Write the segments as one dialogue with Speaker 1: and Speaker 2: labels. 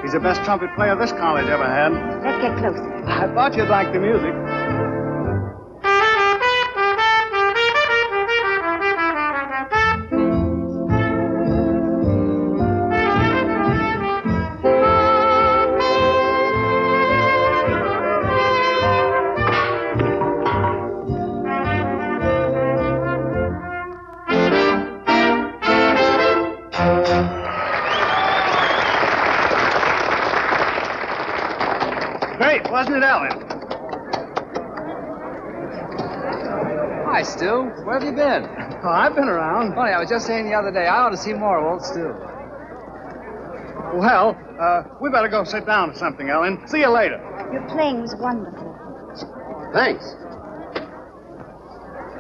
Speaker 1: He's the best trumpet player this college ever had.
Speaker 2: Let's get closer.
Speaker 1: I thought you'd like the music. Great, wasn't it, Ellen?
Speaker 3: Hi, Stu. Where have you been?
Speaker 1: Oh, I've been around.
Speaker 3: Funny, I was just saying the other day, I ought to see more of old Stu.
Speaker 1: Well, we better go sit down or something, Ellen. See you later.
Speaker 2: Your playing was wonderful.
Speaker 4: Thanks.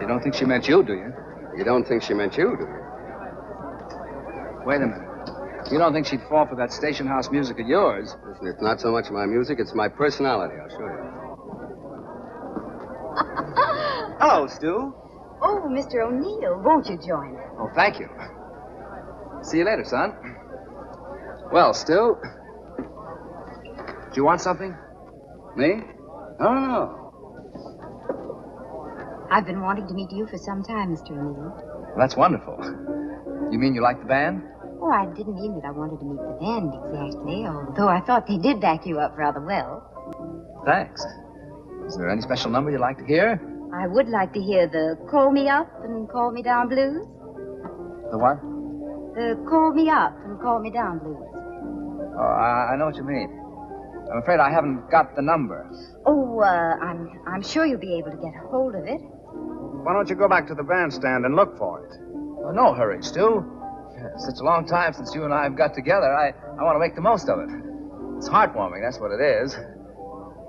Speaker 3: You don't think she meant you, do you?
Speaker 4: You don't think she meant you, do you?
Speaker 3: Wait a minute. You don't think she'd fall for that station house music of yours?
Speaker 4: Listen, it's not so much my music, it's my personality. I'll show you.
Speaker 3: Hello, Stu.
Speaker 2: Oh, Mr. O'Neill, won't you join us?
Speaker 3: Oh, thank you. See you later, son. Well, Stu, do you want something?
Speaker 4: Me? No.
Speaker 2: I've been wanting to meet you for some time, Mr. O'Neill.
Speaker 3: Well, that's wonderful. You mean you like the band?
Speaker 2: Oh, I didn't mean that I wanted to meet the band exactly, although I thought they did back you up rather well.
Speaker 3: Thanks. Is there any special number you'd like to hear?
Speaker 2: I would like to hear the Call Me Up and Call Me Down blues.
Speaker 3: The what?
Speaker 2: The Call Me Up and Call Me Down blues.
Speaker 3: Oh, I know what you mean. I'm afraid I haven't got the number.
Speaker 2: Oh, I'm sure you'll be able to get a hold of it.
Speaker 1: Why don't you go back to the bandstand and look for it?
Speaker 3: Oh, no hurry, Stu. Such a long time since you and I have got together, I want to make the most of it. It's heartwarming, that's what it is.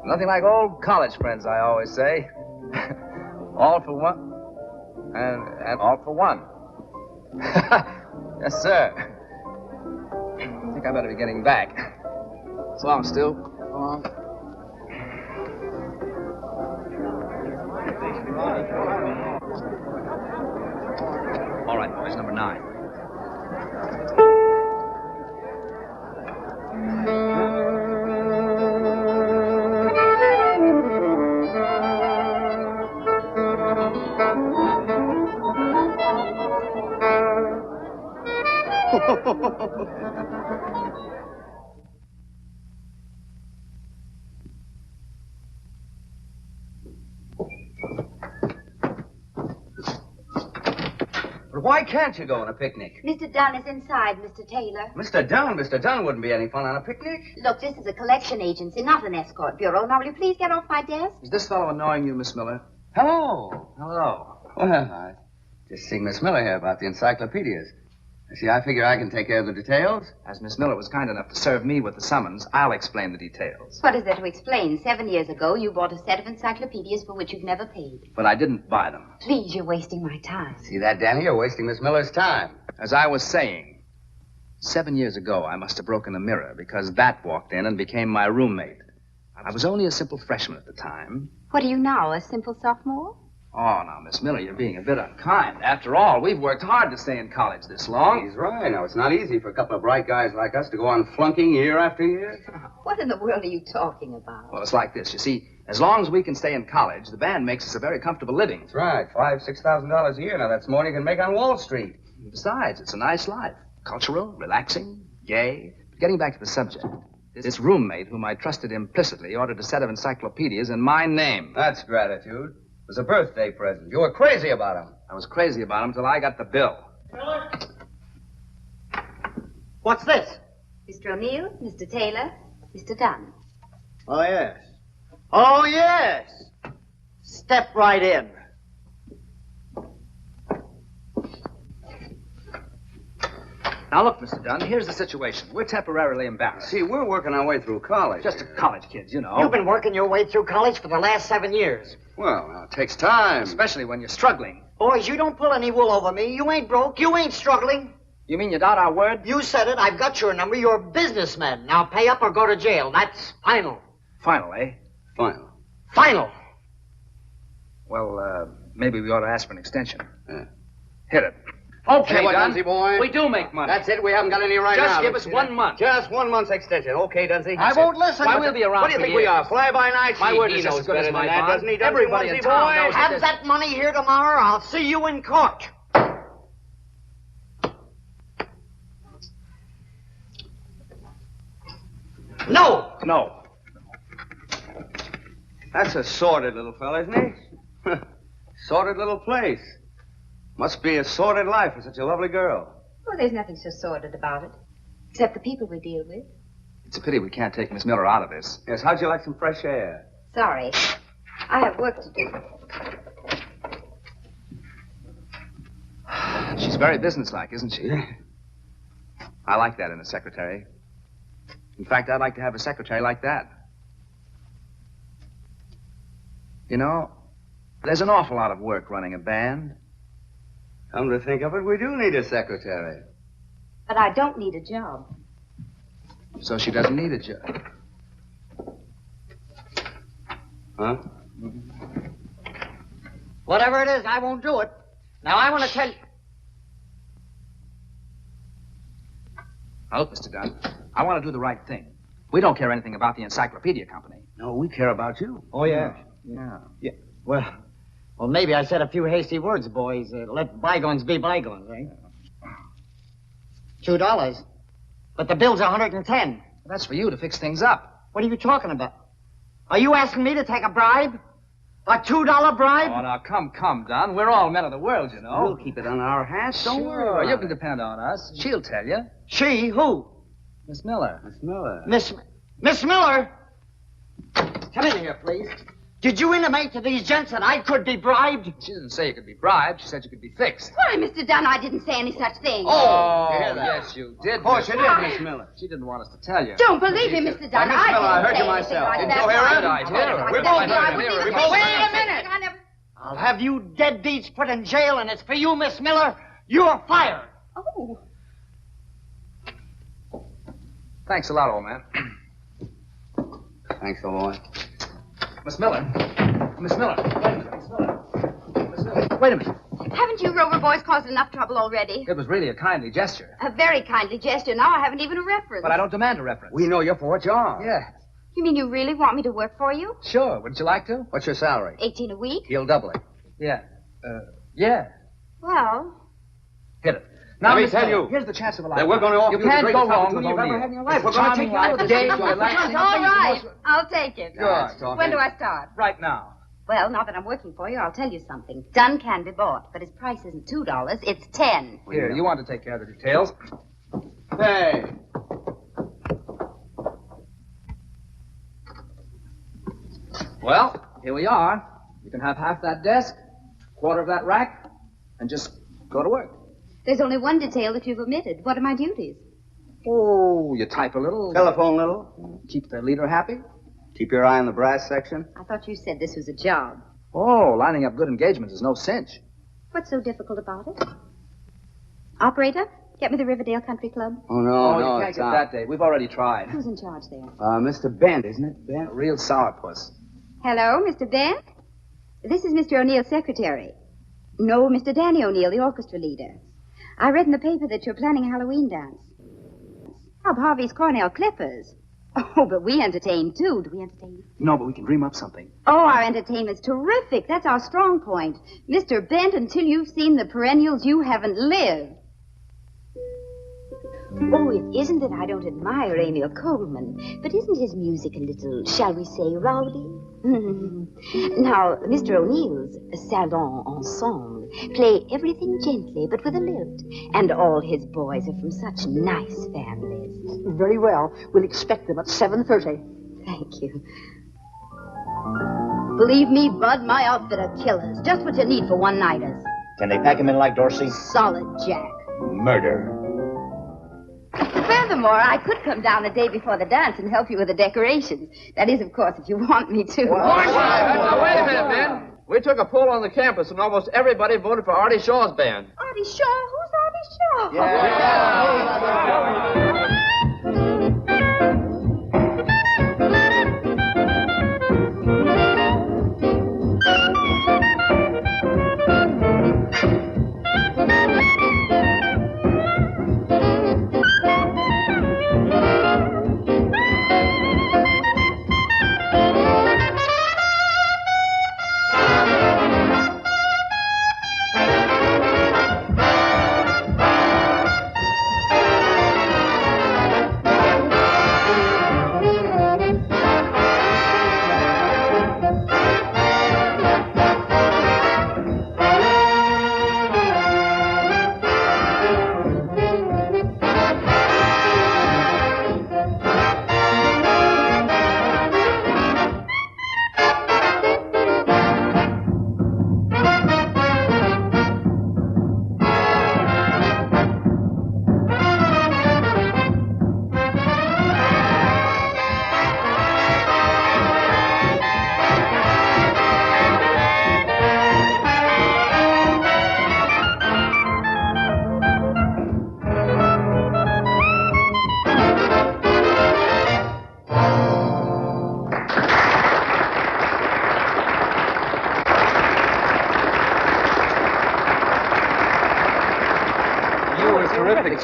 Speaker 3: Nothing like old college friends, I always say. All for one, and all for one. Yes, sir. I think I better be getting back. So long, Stu. So long. All right, boys, number 9.
Speaker 4: But why can't you go on a picnic?
Speaker 2: Mr. Dunn is inside, Mr. Taylor.
Speaker 4: Mr. Dunn wouldn't be any fun on a picnic.
Speaker 2: Look, this is a collection agency, not an escort bureau. Now, will you please get off my desk?
Speaker 3: Is this fellow annoying you, Miss Miller?
Speaker 4: Hello. Well, I just seen Miss Miller here about the encyclopedias. See, I figure I can take care of the details.
Speaker 3: As Miss Miller was kind enough to serve me with the summons, I'll explain the details.
Speaker 2: What is there to explain? 7 years ago, you bought a set of encyclopedias for which you've never paid.
Speaker 3: But I didn't buy them.
Speaker 2: Please, you're wasting my time.
Speaker 4: See that, Danny? You're wasting Miss Miller's time.
Speaker 3: As I was saying, 7 years ago, I must have broken a mirror because Bat walked in and became my roommate. I was only a simple freshman at the time.
Speaker 2: What are you now, a simple sophomore?
Speaker 3: Oh, now, Miss Miller, you're being a bit unkind. After all, we've worked hard to stay in college this long.
Speaker 4: He's right. Now, it's not easy for a couple of bright guys like us to go on flunking year after year.
Speaker 2: What in the world are you talking about?
Speaker 3: Well, it's like this. You see, as long as we can stay in college, the band makes us a very comfortable living.
Speaker 4: That's right. $5,000-$6,000 a year. Now, that's more than you can make on Wall Street.
Speaker 3: Besides, it's a nice life. Cultural, relaxing, gay. But getting back to the subject, this roommate, whom I trusted implicitly, ordered a set of encyclopedias in my name.
Speaker 4: That's gratitude. It was a birthday present. You were crazy about him.
Speaker 3: I was crazy about him till I got the bill.
Speaker 5: What's this?
Speaker 2: Mr. O'Neill, Mr. Taylor, Mr. Dunn.
Speaker 5: Oh, yes. Oh, yes. Step right in.
Speaker 3: Now, look, Mr. Dunn, here's the situation. We're temporarily embarrassed.
Speaker 4: See, we're working our way through college.
Speaker 3: Just college kids, you know.
Speaker 5: You've been working your way through college for the last 7 years.
Speaker 4: Well, now, it takes time.
Speaker 3: Especially when you're struggling.
Speaker 5: Boys, you don't pull any wool over me. You ain't broke. You ain't struggling.
Speaker 3: You mean you doubt our word?
Speaker 5: You said it. I've got your number. You're a businessman. Now pay up or go to jail. That's final.
Speaker 3: Final, eh?
Speaker 4: Final.
Speaker 5: Final.
Speaker 3: Well, maybe we ought to ask for an extension.
Speaker 4: Yeah.
Speaker 3: Hit it.
Speaker 4: Okay,
Speaker 3: Hey, what,
Speaker 4: Dunn.
Speaker 3: Dunsey
Speaker 4: boy.
Speaker 3: We do make money.
Speaker 4: That's it. We haven't got any right now.
Speaker 3: Just give us 1 month.
Speaker 4: Just 1 month's extension. Okay, Dunsey?
Speaker 5: I won't listen.
Speaker 3: Why, we'll be around
Speaker 4: What do you
Speaker 3: for
Speaker 4: think we
Speaker 3: years.
Speaker 4: are? Fly-by-night?
Speaker 3: My word
Speaker 4: He
Speaker 3: is just
Speaker 4: knows
Speaker 3: as good as
Speaker 4: better
Speaker 3: my
Speaker 4: than that,
Speaker 3: bond.
Speaker 4: doesn't he?
Speaker 3: Everybody in town knows
Speaker 5: Have
Speaker 3: this.
Speaker 5: that money here tomorrow. I'll see you in court. No.
Speaker 3: No.
Speaker 4: That's a sordid little fella, isn't he? Sordid little place. Must be a sordid life for such a lovely girl.
Speaker 2: Oh, there's nothing so sordid about it. Except the people we deal with.
Speaker 3: It's a pity we can't take Miss Miller out of this.
Speaker 4: Yes, how'd you like some fresh air?
Speaker 2: Sorry. I have work to do.
Speaker 3: She's very businesslike, isn't she? I like that in a secretary. In fact, I'd like to have a secretary like that. You know, there's an awful lot of work running a band.
Speaker 4: Come to think of it, we do need a secretary.
Speaker 2: But I don't need a job.
Speaker 3: So she doesn't need a job.
Speaker 4: Huh?
Speaker 5: Whatever it is, I won't do it. Now, I want to tell you...
Speaker 3: Now, look, Mr. Dunn, I want to do the right thing. We don't care anything about the encyclopedia company.
Speaker 4: No, we care about you.
Speaker 5: Oh, yeah.
Speaker 3: Yeah.
Speaker 5: Well, maybe I said a few hasty words, boys. Let bygones be bygones, eh? $2. But the bill's 110.
Speaker 3: That's for you to fix things up.
Speaker 5: What are you talking about? Are you asking me to take a bribe? A $2 bribe?
Speaker 3: Oh, now, come, Dunn. We're all men of the world, you know.
Speaker 4: We'll keep it on our hats. Don't worry
Speaker 3: Sure,
Speaker 4: about
Speaker 3: you
Speaker 4: it.
Speaker 3: can depend on us. She'll tell you.
Speaker 5: She? Who?
Speaker 3: Miss Miller.
Speaker 4: Miss Miller.
Speaker 5: Miss Miller? Come in here, please. Did you intimate to these gents that I could be bribed?
Speaker 3: She didn't say you could be bribed. She said you could be fixed.
Speaker 2: Why, Mr. Dunn, I didn't say any such thing.
Speaker 3: Oh,
Speaker 4: you hear that?
Speaker 3: yes, you did.
Speaker 4: Of course
Speaker 3: Miss
Speaker 4: you did, Miss Miller.
Speaker 3: She didn't want us to tell you.
Speaker 2: Don't believe me, Mr. Dunn.
Speaker 4: Miss Miller, I heard you
Speaker 2: didn't say anything
Speaker 4: myself.
Speaker 2: like
Speaker 4: Didn't
Speaker 2: that.
Speaker 4: you hear
Speaker 2: Why?
Speaker 4: it?
Speaker 3: I did.
Speaker 4: We both
Speaker 2: I
Speaker 4: heard
Speaker 2: was
Speaker 4: it.
Speaker 2: even-
Speaker 4: We both
Speaker 2: Wait
Speaker 4: heard
Speaker 2: a
Speaker 4: it.
Speaker 2: minute. I never...
Speaker 5: I'll have you deadbeats put in jail, and it's for you, Miss Miller. You're fired.
Speaker 2: Oh.
Speaker 3: Thanks a lot, old man.
Speaker 4: Thanks, old boy.
Speaker 3: Miss Miller. Miss Miller. Wait a minute.
Speaker 2: Haven't you Rover boys caused enough trouble already?
Speaker 3: It was really a kindly gesture.
Speaker 2: A very kindly gesture. Now I haven't even a reference.
Speaker 3: But I don't demand a reference.
Speaker 4: We know you for what you are.
Speaker 3: Yeah,
Speaker 2: You mean you really want me to work for you?
Speaker 3: sure. Wouldn't you like to?
Speaker 4: What's your salary?
Speaker 2: 18 a week?
Speaker 4: He'll double it.
Speaker 3: Yeah. Yeah.
Speaker 2: Well,
Speaker 3: Hit it. Now,
Speaker 4: Let me
Speaker 3: Miss
Speaker 4: tell
Speaker 3: Miller,
Speaker 4: you
Speaker 3: here's the chance of a
Speaker 4: that
Speaker 3: lifetime.
Speaker 4: we're going to offer
Speaker 3: You
Speaker 4: you the
Speaker 3: can't go
Speaker 4: greatest
Speaker 3: wrong with
Speaker 4: opportunity you've ever
Speaker 3: O'Neill.
Speaker 4: had in your life. We're
Speaker 3: It's
Speaker 4: going to take
Speaker 3: charming
Speaker 4: you out
Speaker 3: life,
Speaker 4: of
Speaker 3: gay,
Speaker 4: the
Speaker 3: relaxing.
Speaker 2: all right. I'll take it.
Speaker 3: Good.
Speaker 2: When do I start?
Speaker 3: Right now.
Speaker 2: Well, now that I'm working for you, I'll tell you something. Dunn can be bought, but his price isn't $2, it's 10.
Speaker 3: Here, you want to take care of the details.
Speaker 4: Hey.
Speaker 3: Well, here we are. You can have half that desk, quarter of that rack, and just go to work.
Speaker 2: There's only one detail that you've omitted. What are my duties?
Speaker 3: Oh, you type a little.
Speaker 4: Telephone little.
Speaker 3: Keep the leader happy.
Speaker 4: Keep your eye on the brass section.
Speaker 2: I thought you said this was a job.
Speaker 3: Oh, lining up good engagements is no cinch.
Speaker 2: What's so difficult about it? Operator, get me the Riverdale Country Club.
Speaker 4: Oh, no,
Speaker 3: you
Speaker 4: no,
Speaker 3: can't
Speaker 4: it's
Speaker 3: get
Speaker 4: out.
Speaker 3: that date. We've already tried.
Speaker 2: Who's in charge there?
Speaker 4: Mr. Bent, isn't it? Bent?
Speaker 3: Real sourpuss.
Speaker 2: Hello, Mr. Bent? This is Mr. O'Neill's secretary. No, Mr. Danny O'Neill, the orchestra leader. I read in the paper that you're planning a Halloween dance. Bob Harvey's Cornell Clippers. Oh, but we entertain, too. Do we entertain?
Speaker 3: No, but we can dream up something.
Speaker 2: Oh, our entertainment's terrific. That's our strong point. Mr. Bent, until you've seen the perennials, you haven't lived. Oh, it isn't that I don't admire Emil Coleman, but isn't his music a little, shall we say, rowdy? Now, Mr. O'Neill's Salon Ensemble play everything gently, but with a lilt. And all his boys are from such nice families.
Speaker 6: Very well. We'll expect them at 7:30.
Speaker 2: Thank you. Believe me, Bud, my outfit are killers. Just what you need for one-nighters.
Speaker 7: Can they pack him in like Dorsey?
Speaker 2: Solid Jack.
Speaker 7: Murder.
Speaker 2: Furthermore, I could come down the day before the dance and help you with the decorations. That is, of course, if you want me to.
Speaker 8: Now, wait a minute, man. We took a poll on the campus, and almost everybody voted for Artie Shaw's band.
Speaker 2: Artie Shaw? Who's Artie Shaw?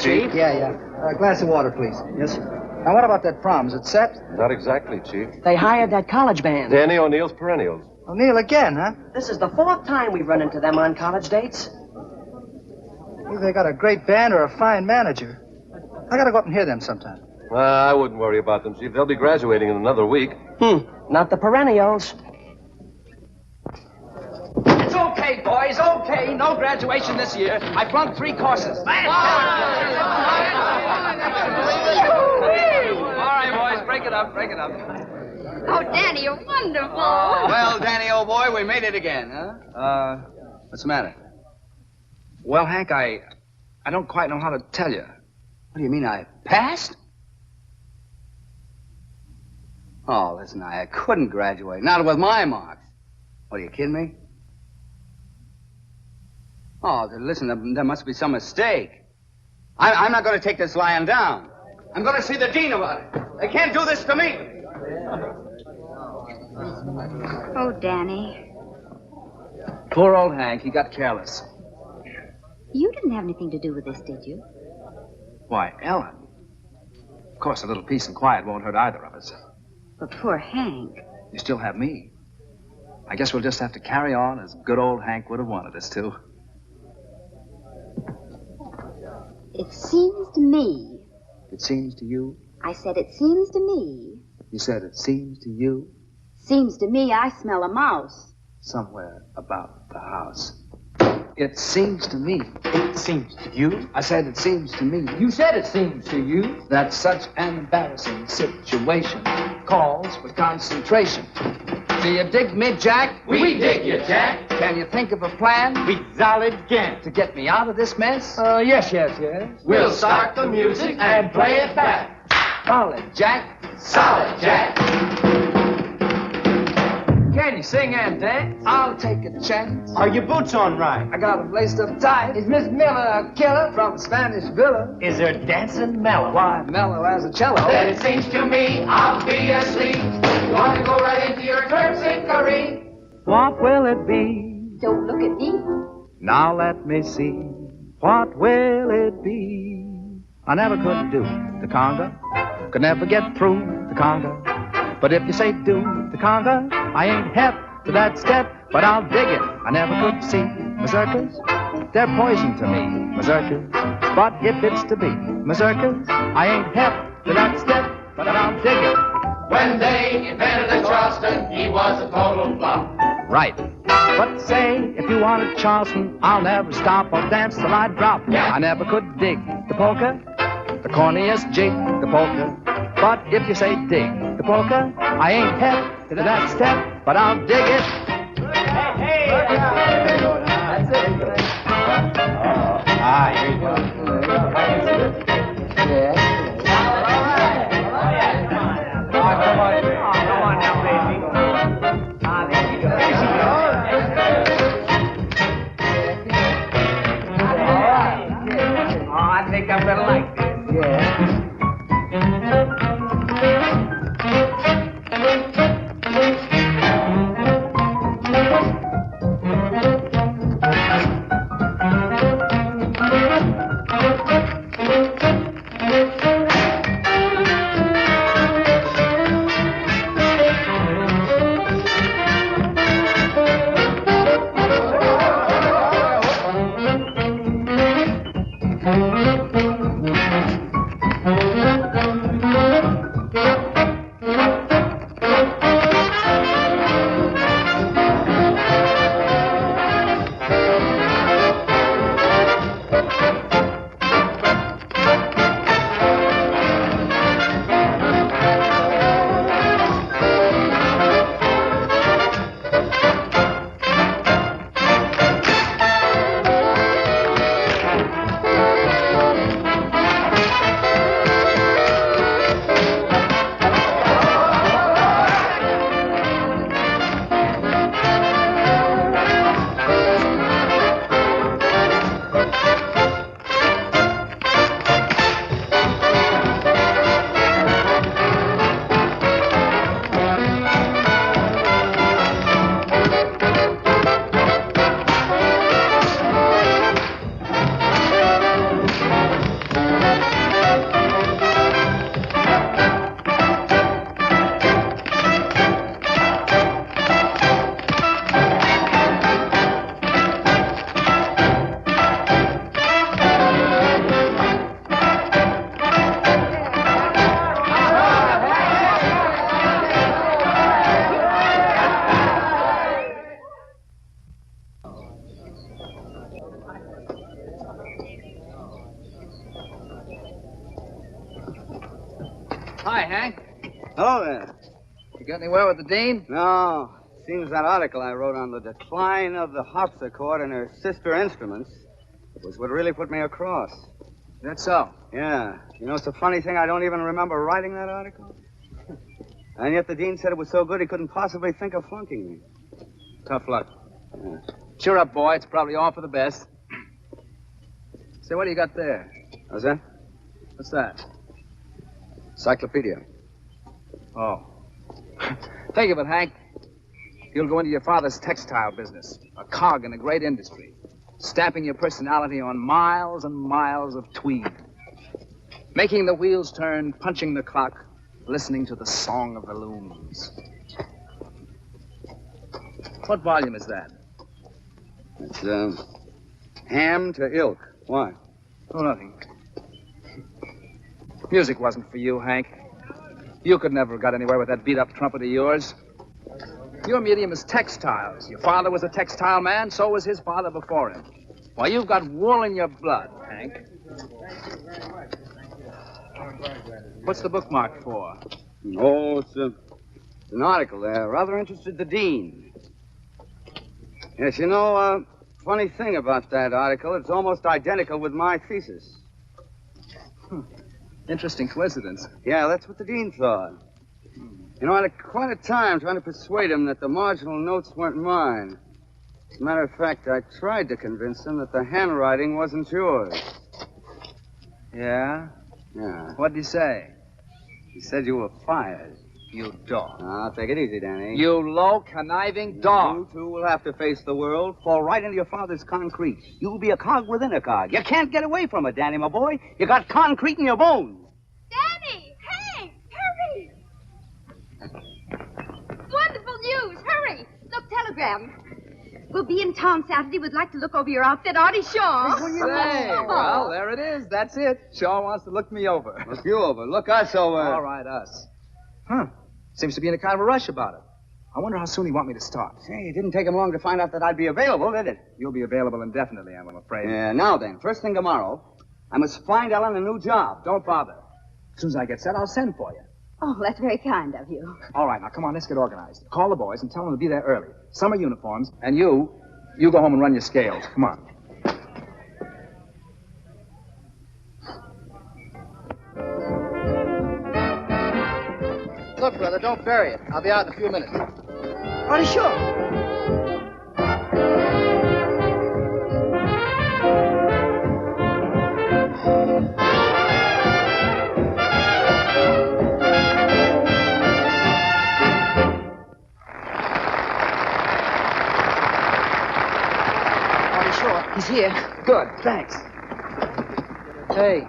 Speaker 3: Chief? Yeah. A glass of water, please. Yes, sir. Now, what about that prom? Is it set?
Speaker 9: Not exactly, Chief.
Speaker 6: They hired that college band.
Speaker 9: Danny O'Neill's Perennials.
Speaker 3: O'Neill again, huh?
Speaker 6: This is the 4th time we've run into them on college dates.
Speaker 3: Either they got a great band or a fine manager. I gotta go up and hear them sometime.
Speaker 9: I wouldn't worry about them, Chief. They'll be graduating in another week.
Speaker 6: Not the perennials.
Speaker 3: It's okay, boys, okay. No graduation this year. I flunked 3 courses. All right, boys, break it up.
Speaker 2: Oh, Danny, you're wonderful.
Speaker 4: Well, Danny, old boy, we made it again, huh? What's the matter?
Speaker 3: Well, Hank, I don't quite know how to tell you.
Speaker 4: What do you mean, I passed? Oh, listen, I couldn't graduate. Not with my marks. What, are you kidding me? Oh, listen, there must be some mistake. I'm not going to take this lying down. I'm going to see the dean about it. They can't do this to me.
Speaker 2: Oh, Danny.
Speaker 3: Poor old Hank, he got careless.
Speaker 2: You didn't have anything to do with this, did you?
Speaker 3: Why, Ellen. Of course, a little peace and quiet won't hurt either of us.
Speaker 2: But poor Hank.
Speaker 3: You still have me. I guess we'll just have to carry on as good old Hank would have wanted us to.
Speaker 2: It seems to me.
Speaker 3: It seems to you?
Speaker 2: I said it seems to me.
Speaker 3: You said it seems to you?
Speaker 2: Seems to me I smell a mouse.
Speaker 3: Somewhere about the house. It seems to me.
Speaker 7: It seems to you.
Speaker 3: I said it seems to me.
Speaker 7: You said it seems to you.
Speaker 3: That such an embarrassing situation calls for concentration. Do you dig me, Jack?
Speaker 10: We dig you, Jack.
Speaker 3: Can you think of a plan?
Speaker 10: We solid can.
Speaker 3: To get me out of this mess?
Speaker 1: Yes.
Speaker 10: We'll start the music and play it back.
Speaker 3: Solid, Jack.
Speaker 10: Solid, Jack.
Speaker 3: Can you sing and dance? I'll take a chance.
Speaker 7: Are your boots on right?
Speaker 3: I got 'em laced up tight. Is Miss Miller a killer from a Spanish villa?
Speaker 7: Is her dancing mellow?
Speaker 3: Why, mellow as a cello.
Speaker 10: Then it seems to me I'll be asleep. You want to go right into your terpsichore?
Speaker 11: What will it be?
Speaker 2: Don't look at me.
Speaker 11: Now let me see. What will it be? I never could do the conga. Could never get through the conga. But if you say do the conga, I ain't hep to that step, but I'll dig it. I never could see mazurkas. They're poison to me, mazurkas. But if it's to be mazurkas, I ain't hep to that step, but I'll dig it.
Speaker 10: When they invented the Charleston, he was a total flop.
Speaker 11: Right. But say, if you wanted Charleston, I'll never stop or dance till I drop.
Speaker 10: Yeah.
Speaker 11: I never could dig the polka, the corniest jig, the polka. But if you say dig the polka, I ain't hep to that step, but I'll dig it. Hey,
Speaker 3: That's it.
Speaker 7: Here you go.
Speaker 3: Come on now, baby. There you go. I think I better like this. Yeah. Hi, Hank.
Speaker 4: Hello there.
Speaker 3: You got anywhere with the Dean?
Speaker 4: No. Seems that article I wrote on the decline of the harpsichord and her sister instruments was what really put me across.
Speaker 3: That's so.
Speaker 4: Yeah. You know, it's a funny thing. I don't even remember writing that article. And yet the dean said it was so good he couldn't possibly think of flunking me.
Speaker 3: Tough luck.
Speaker 4: Yeah.
Speaker 3: Cheer up, boy. It's probably all for the best. Say, what do you got there?
Speaker 4: How's that?
Speaker 3: What's that?
Speaker 4: Encyclopedia.
Speaker 3: Oh. Think of it, Hank. You'll go into your father's textile business, a cog in a great industry, stamping your personality on miles and miles of tweed, making the wheels turn, punching the clock, listening to the song of the looms. What volume is that?
Speaker 4: It's, ham to ilk. Why?
Speaker 3: Oh, nothing. Music wasn't for you, Hank. You could never have got anywhere with that beat-up trumpet of yours. Your medium is textiles. Your father was a textile man, so was his father before him. Why, you've got wool in your blood, Hank. What's the bookmark for?
Speaker 4: Oh, it's It's an article there. Rather interested the dean. Yes, you know, funny thing about that article, it's almost identical with my thesis.
Speaker 3: Interesting coincidence.
Speaker 4: Yeah, that's what the dean thought. You know, I had quite a time trying to persuade him that the marginal notes weren't mine. As a matter of fact, I tried to convince him that the handwriting wasn't yours.
Speaker 3: Yeah?
Speaker 4: Yeah.
Speaker 3: What'd he say?
Speaker 4: He said you were fired.
Speaker 3: You dog.
Speaker 4: Now, take it easy, Danny.
Speaker 3: You low, conniving dog.
Speaker 4: You two will have to face the world, fall right into your father's concrete. You'll be a cog within a cog. You can't get away from it, Danny, my boy. You got concrete in your bones.
Speaker 12: Danny! Hey! Hurry! Wonderful news! Hurry! Look, telegram. We'll be in town Saturday. We'd like to look over your outfit, Artie Shaw.
Speaker 3: Say, well, there it is. That's it. Shaw wants to look me over.
Speaker 4: Look you over. Look us over.
Speaker 3: All right, us. Huh. Seems to be in a kind of a rush about it. I wonder how soon he want me to start.
Speaker 4: Hey, it didn't take him long to find out that I'd be available, did it?
Speaker 3: You'll be available indefinitely, I'm afraid.
Speaker 4: Yeah, now then, first thing tomorrow, I must find Ellen a new job.
Speaker 3: Don't bother. As soon as I get set, I'll send for you.
Speaker 2: Oh, that's very kind of you.
Speaker 3: All right, now come on, let's get organized. Call the boys and tell them to be there early. Summer uniforms, and you go home and run your scales. Come on.
Speaker 1: Look, brother, don't bury it. I'll be out in a few minutes.
Speaker 6: Artie Shaw. He's here.
Speaker 3: Good, thanks.
Speaker 6: Hey,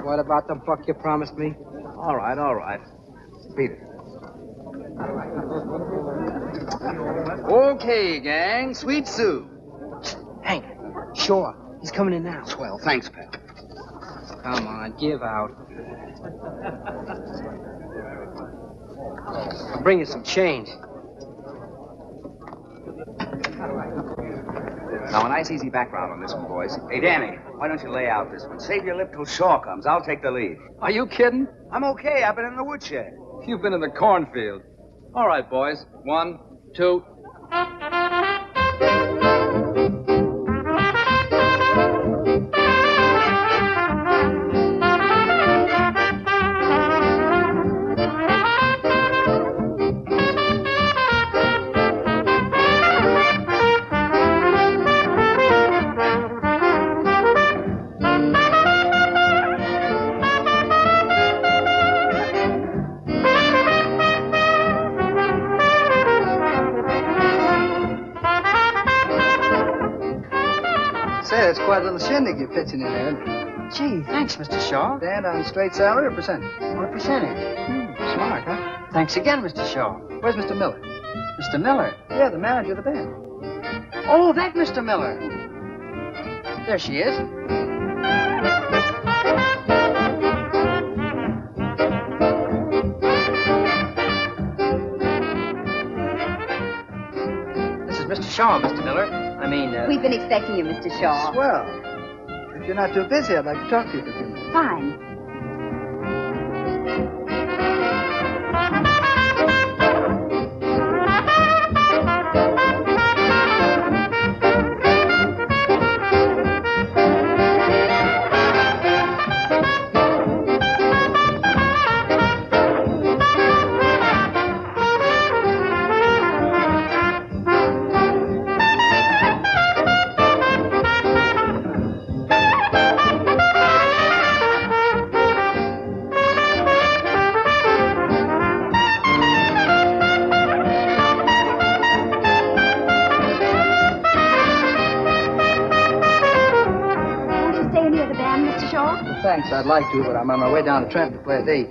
Speaker 6: what about the buck you promised me?
Speaker 3: All right. Beat it. Okay, gang. Sweet Sue.
Speaker 6: Hank, Shaw. He's coming in now.
Speaker 3: Swell. Thanks, pal.
Speaker 6: Come on, give out. I'll bring you some change.
Speaker 3: Now, a nice, easy background on this one, boys.
Speaker 4: Hey, Danny, why don't you lay out this one? Save your lip till Shaw comes. I'll take the lead.
Speaker 3: Are you kidding?
Speaker 4: I'm okay. I've been in the woodshed.
Speaker 3: You've been in the cornfield. All right, boys. 1, 2.
Speaker 1: It's quite a little shindig you're pitching in there.
Speaker 6: Gee, thanks, Mr. Shaw.
Speaker 1: Stand on straight salary or percentage?
Speaker 6: What percentage?
Speaker 1: Smart, huh?
Speaker 6: Thanks again, Mr. Shaw.
Speaker 1: Where's Mr. Miller?
Speaker 6: Mr. Miller?
Speaker 1: Yeah, the manager of the band.
Speaker 6: Oh, that Mr. Miller. There she is. This is Mr. Shaw, Mr. Miller.
Speaker 2: We've been expecting you, Mr. Shaw.
Speaker 1: Well, if you're not too busy, I'd like to talk to you for a few minutes.
Speaker 2: Fine.
Speaker 1: Thanks, I'd like to, but I'm on my way down to Trenton to play at 8.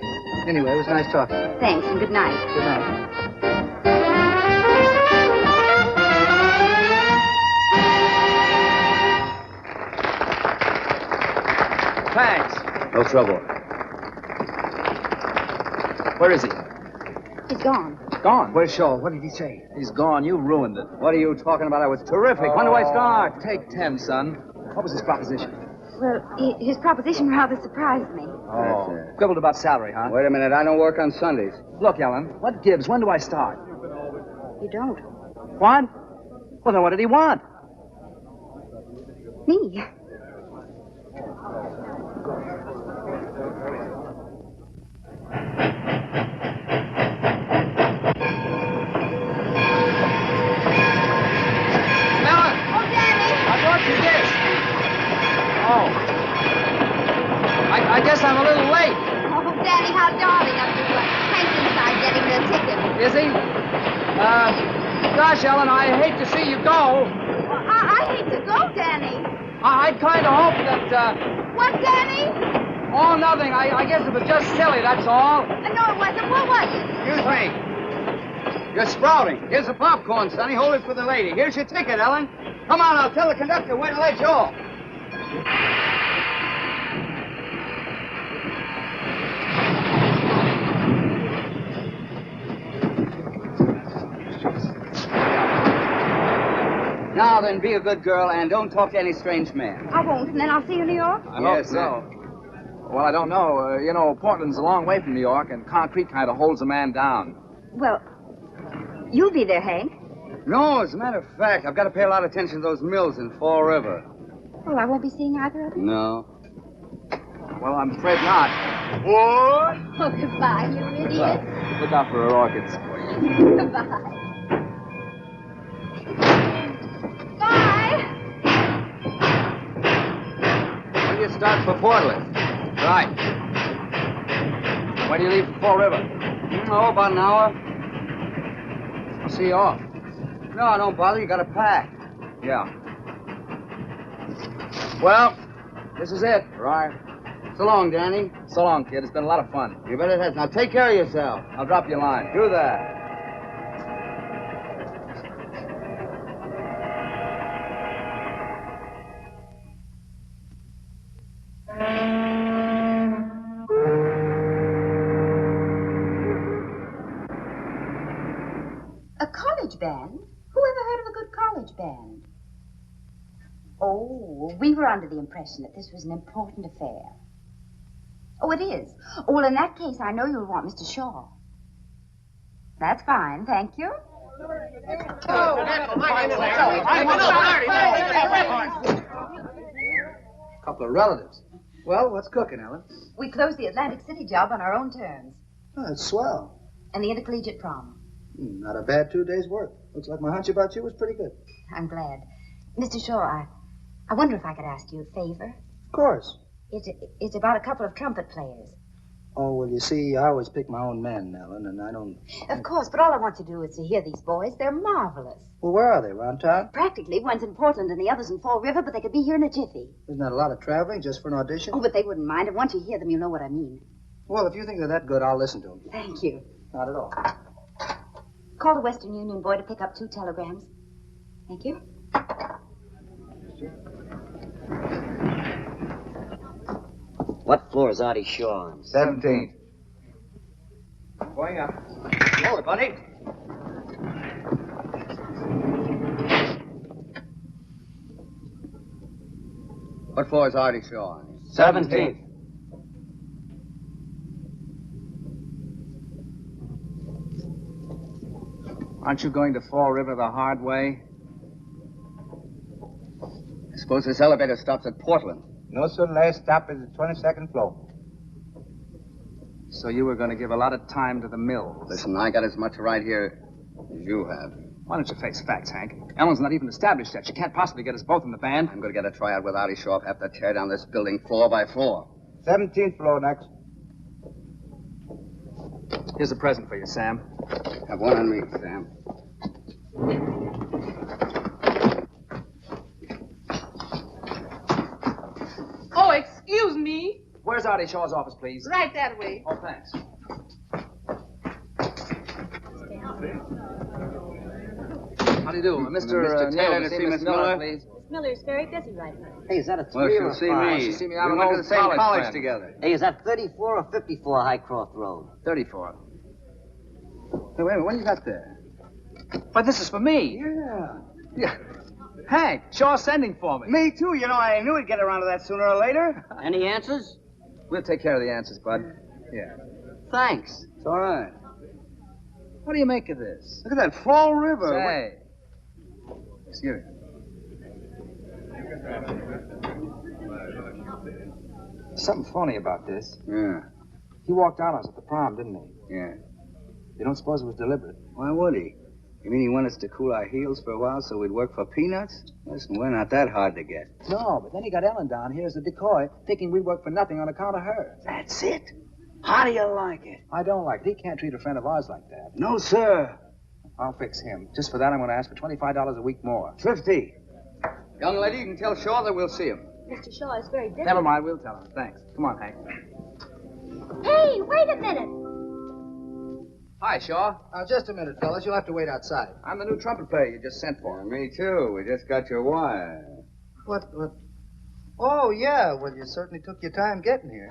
Speaker 1: Anyway, it was nice talking.
Speaker 2: Thanks, and good night.
Speaker 1: Good night.
Speaker 3: Thanks.
Speaker 4: No trouble.
Speaker 3: Where is he?
Speaker 2: He's gone.
Speaker 3: Gone.
Speaker 1: Where's Shaw? What did he say?
Speaker 3: He's gone. You ruined it.
Speaker 4: What are you talking about? I was terrific. When do I start?
Speaker 3: Take 10, son. What was his proposition?
Speaker 2: Well, his proposition rather surprised me.
Speaker 3: Oh,
Speaker 4: That's it.
Speaker 3: quibbled about salary, huh?
Speaker 4: Wait a minute, I don't work on Sundays.
Speaker 3: Look, Ellen, what gives? When do I start?
Speaker 2: You don't.
Speaker 3: What? Well, then what did he want?
Speaker 2: Me.
Speaker 3: I guess I'm a little late.
Speaker 12: Oh, Danny, how darling of you. Hank's inside getting the ticket.
Speaker 3: Is he? Gosh, Ellen, I hate to see you go.
Speaker 12: Well, I hate to go, Danny.
Speaker 3: I'd kind of hope that,
Speaker 12: What, Danny?
Speaker 3: Oh, nothing. I guess it was just silly, that's all.
Speaker 12: No, it wasn't. What was it?
Speaker 4: Excuse me. You're sprouting. Here's the popcorn, Sonny. Hold it for the lady. Here's your ticket, Ellen. Come on, I'll tell the conductor when to let you off. Now then, be a good girl and don't talk to any strange man.
Speaker 12: I won't, and then I'll see you in New York.
Speaker 3: I hope so. Well, I don't know. Portland's a long way from New York, and concrete kind of holds a man down.
Speaker 2: Well, you'll be there, Hank.
Speaker 4: No, as a matter of fact, I've got to pay a lot of attention to those mills in Fall River.
Speaker 2: Well, I won't be seeing either of you.
Speaker 4: No.
Speaker 3: Well, I'm afraid not.
Speaker 4: What?
Speaker 12: Oh, goodbye, you idiot.
Speaker 3: Look out for her orchids.
Speaker 12: Goodbye. Bye.
Speaker 3: When do you start for Portland? Right. When do you leave for Fall River?
Speaker 4: Oh, about an hour.
Speaker 3: I'll see you off.
Speaker 4: No, don't bother. You got to pack.
Speaker 3: Yeah. Well, this is it.
Speaker 4: Right. So long, Danny.
Speaker 3: So long, kid. It's been a lot of fun.
Speaker 4: You bet it has. Now take care of yourself.
Speaker 3: I'll drop you a line.
Speaker 4: Do that.
Speaker 2: A college band? Who ever heard of a good college band? Oh, we were under the impression that this was an important affair. Oh, it is. Oh, well, in that case, I know you'll want Mr. Shaw. That's fine, thank you.
Speaker 1: Couple of relatives. Well, what's cooking, Ellen?
Speaker 2: We closed the Atlantic City job on our own terms.
Speaker 1: Oh, that's swell.
Speaker 2: And the intercollegiate prom.
Speaker 1: Not a bad 2 days' work. Looks like my hunch about you was pretty good.
Speaker 2: I'm glad. Mr. Shaw, I wonder if I could ask you a favor.
Speaker 1: Of course.
Speaker 2: It's about a couple of trumpet players.
Speaker 1: Oh, well, you see, I always pick my own men, Ellen, and I don't...
Speaker 2: Of course, but all I want to do is to hear these boys. They're marvelous.
Speaker 1: Well, where are they, around town?
Speaker 2: Practically. One's in Portland and the other's in Fall River, but they could be here in a jiffy.
Speaker 1: Isn't that a lot of traveling just for an audition?
Speaker 2: Oh, but they wouldn't mind. And once you hear them, you'll know what I mean.
Speaker 1: Well, if you think they're that good, I'll listen to them.
Speaker 2: Thank you.
Speaker 1: Not at all.
Speaker 2: Call the Western Union boy to pick up 2 telegrams. Thank you.
Speaker 5: What floor is Artie Shaw on?
Speaker 3: 17th.
Speaker 4: Going up. Roll it, buddy. What floor is Artie Shaw on?
Speaker 5: 17th.
Speaker 3: Aren't you going to Fall River the hard way?
Speaker 4: I suppose this elevator stops at Portland.
Speaker 6: No, sir. Last stop is the 22nd floor.
Speaker 3: So you were going to give a lot of time to the mill.
Speaker 4: Listen, I got as much right here as you have.
Speaker 3: Why don't you face facts, Hank? Ellen's not even established yet. She can't possibly get us both in the band.
Speaker 4: I'm going to get a tryout with Artie Shaw. Have to tear down this building floor by floor.
Speaker 6: 17th floor next.
Speaker 3: Here's a present for you, Sam.
Speaker 4: Have one on me, Sam.
Speaker 13: Oh, excuse me.
Speaker 3: Where's Artie Shaw's office, please?
Speaker 13: Right that way.
Speaker 3: Oh, thanks. How do you do? Mr.
Speaker 4: Taylor
Speaker 3: Neal,
Speaker 4: to see
Speaker 3: Miss
Speaker 4: Miss Miller,
Speaker 3: please.
Speaker 12: Miller's very busy right now.
Speaker 5: Hey, is that a 3
Speaker 4: Well,
Speaker 5: or
Speaker 4: she'll
Speaker 5: a
Speaker 4: see
Speaker 5: 5?
Speaker 4: me.
Speaker 3: She'll see me.
Speaker 4: We
Speaker 3: I'm
Speaker 4: went
Speaker 3: an
Speaker 4: to the same
Speaker 3: old
Speaker 4: college
Speaker 3: friend.
Speaker 4: together.
Speaker 5: Hey, is that 34 or 54 Highcroft Road?
Speaker 3: 34.
Speaker 4: Hey, wait a minute. What do you got there?
Speaker 3: But this is for me.
Speaker 4: Yeah.
Speaker 3: Hank, Shaw's sending for me.
Speaker 4: Me, too. You know, I knew he'd get around to that sooner or later.
Speaker 5: Any answers?
Speaker 3: We'll take care of the answers, Bud. Here.
Speaker 4: Thanks. It's all right.
Speaker 3: What do you make of this?
Speaker 4: Look at that Fall River.
Speaker 3: Say. Excuse me. Something phony about this.
Speaker 4: Yeah.
Speaker 3: He walked out on us at the prom, didn't he?
Speaker 4: Yeah.
Speaker 3: You don't suppose it was deliberate?
Speaker 4: Why would he? You mean he wanted us to cool our heels for a while so we'd work for peanuts? Listen, we're not that hard to get.
Speaker 3: No, but then he got Ellen down here as a decoy, thinking we'd work for nothing on account of her.
Speaker 4: That's it. How do you like it?
Speaker 3: I don't like it. He can't treat a friend of ours like that.
Speaker 4: No, sir.
Speaker 3: I'll fix him. Just for that, I'm going to ask for $25 a week more.
Speaker 4: 50. Young lady, you can tell Shaw that we'll see him.
Speaker 12: Mr. Shaw is very different.
Speaker 3: Never mind, we'll tell him. Thanks. Come on, Hank.
Speaker 12: Hey, wait a minute.
Speaker 3: Hi, Shaw.
Speaker 1: Just a minute, fellas. You'll have to wait outside.
Speaker 3: I'm the new trumpet player you just sent for.
Speaker 4: Me too. We just got your wire.
Speaker 1: What? Oh, yeah. Well, you certainly took your time getting here.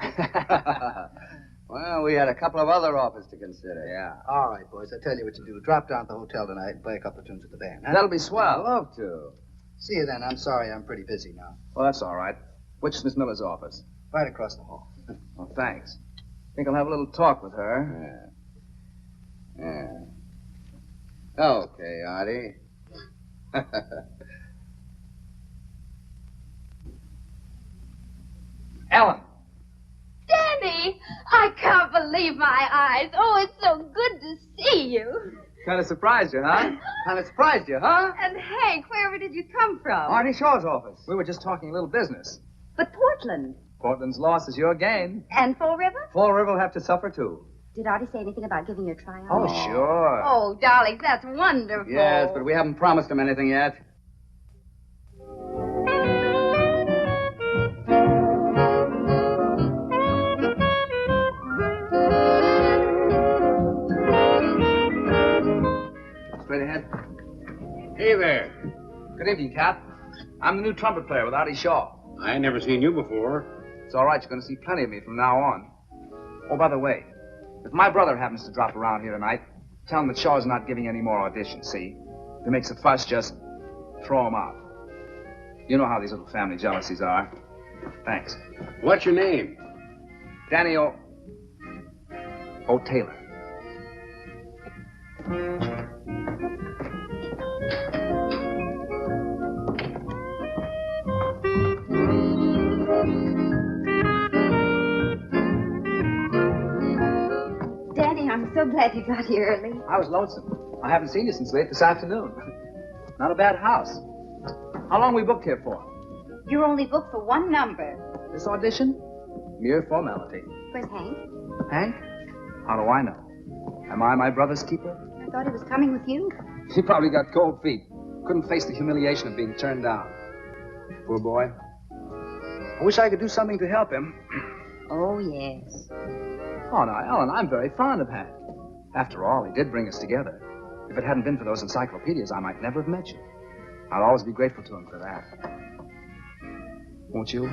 Speaker 4: Well, we had a couple of other offers to consider.
Speaker 3: Yeah.
Speaker 1: All right, boys. I tell you what you do. Drop down at the hotel tonight and play a couple of tunes with the band. Huh?
Speaker 3: That'll be swell.
Speaker 4: I'd love to.
Speaker 1: See you then. I'm sorry. I'm pretty busy now.
Speaker 3: Well, that's all right. Which is Miss Miller's office?
Speaker 1: Right across the hall.
Speaker 3: Well, thanks. Think I'll have a little talk with her.
Speaker 4: Yeah. Okay, Artie.
Speaker 3: Ellen.
Speaker 12: Danny, I can't believe my eyes. Oh, it's so good to see you.
Speaker 3: Kind of surprised you, huh?
Speaker 4: Kind of surprised you, huh?
Speaker 12: And Hank, wherever did you come from?
Speaker 4: Artie Shaw's office.
Speaker 3: We were just talking a little business.
Speaker 12: But Portland.
Speaker 3: Portland's loss is your gain.
Speaker 12: And Fall River?
Speaker 4: Fall River will have to suffer, too.
Speaker 12: Did Artie say anything about giving you a tryout?
Speaker 3: Oh, sure.
Speaker 12: Oh, darling, that's wonderful.
Speaker 4: Yes, but we haven't promised him anything yet.
Speaker 3: Straight ahead.
Speaker 14: Hey there.
Speaker 3: Good evening, Cap. I'm the new trumpet player with Artie Shaw.
Speaker 14: I ain't never seen you before.
Speaker 3: It's all right. You're going to see plenty of me from now on. Oh, by the way, if my brother happens to drop around here tonight, tell him that Shaw's not giving any more auditions, see? If he makes a fuss, just throw him out. You know how these little family jealousies are. Thanks.
Speaker 14: What's your name?
Speaker 3: Danny O. Taylor.
Speaker 12: Danny, I'm so glad you got here early.
Speaker 3: I was lonesome. I haven't seen you since late this afternoon. Not a bad house. How long we booked here for?
Speaker 12: You're only booked for one number.
Speaker 3: This audition? Mere formality.
Speaker 12: Where's Hank?
Speaker 3: Hank? How do I know? Am I my brother's keeper?
Speaker 12: I thought he was coming with you.
Speaker 3: He probably got cold feet. Couldn't face the humiliation of being turned down. Poor boy. I wish I could do something to help him.
Speaker 12: Oh, yes.
Speaker 3: Oh, now, Ellen, I'm very fond of Hank. After all, he did bring us together. If it hadn't been for those encyclopedias, I might never have met you. I'll always be grateful to him for that. Won't you?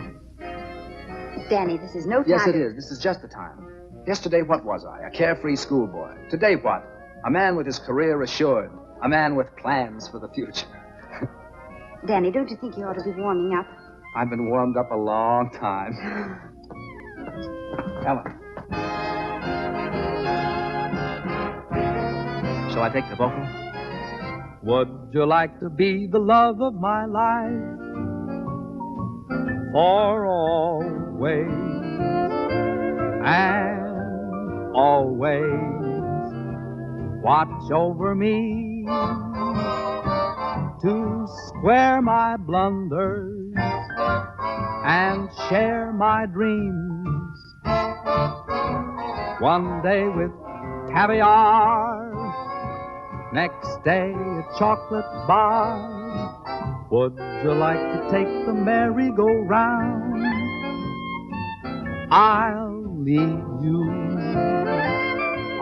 Speaker 12: Danny, this is no time.
Speaker 3: Yes, it is. This is just the time. Yesterday, what was I? A carefree schoolboy. Today, what? A man with his career assured. A man with plans for the future.
Speaker 12: Danny, don't you think you ought to be warming up?
Speaker 3: I've been warmed up a long time. Ellen. Shall I take the vocal?
Speaker 11: Would you like to be the love of my life for always and always? Watch over me to square my blunders and share my dreams. One day with caviar, next day a chocolate bar. Would you like to take the merry-go-round? I'll lead you.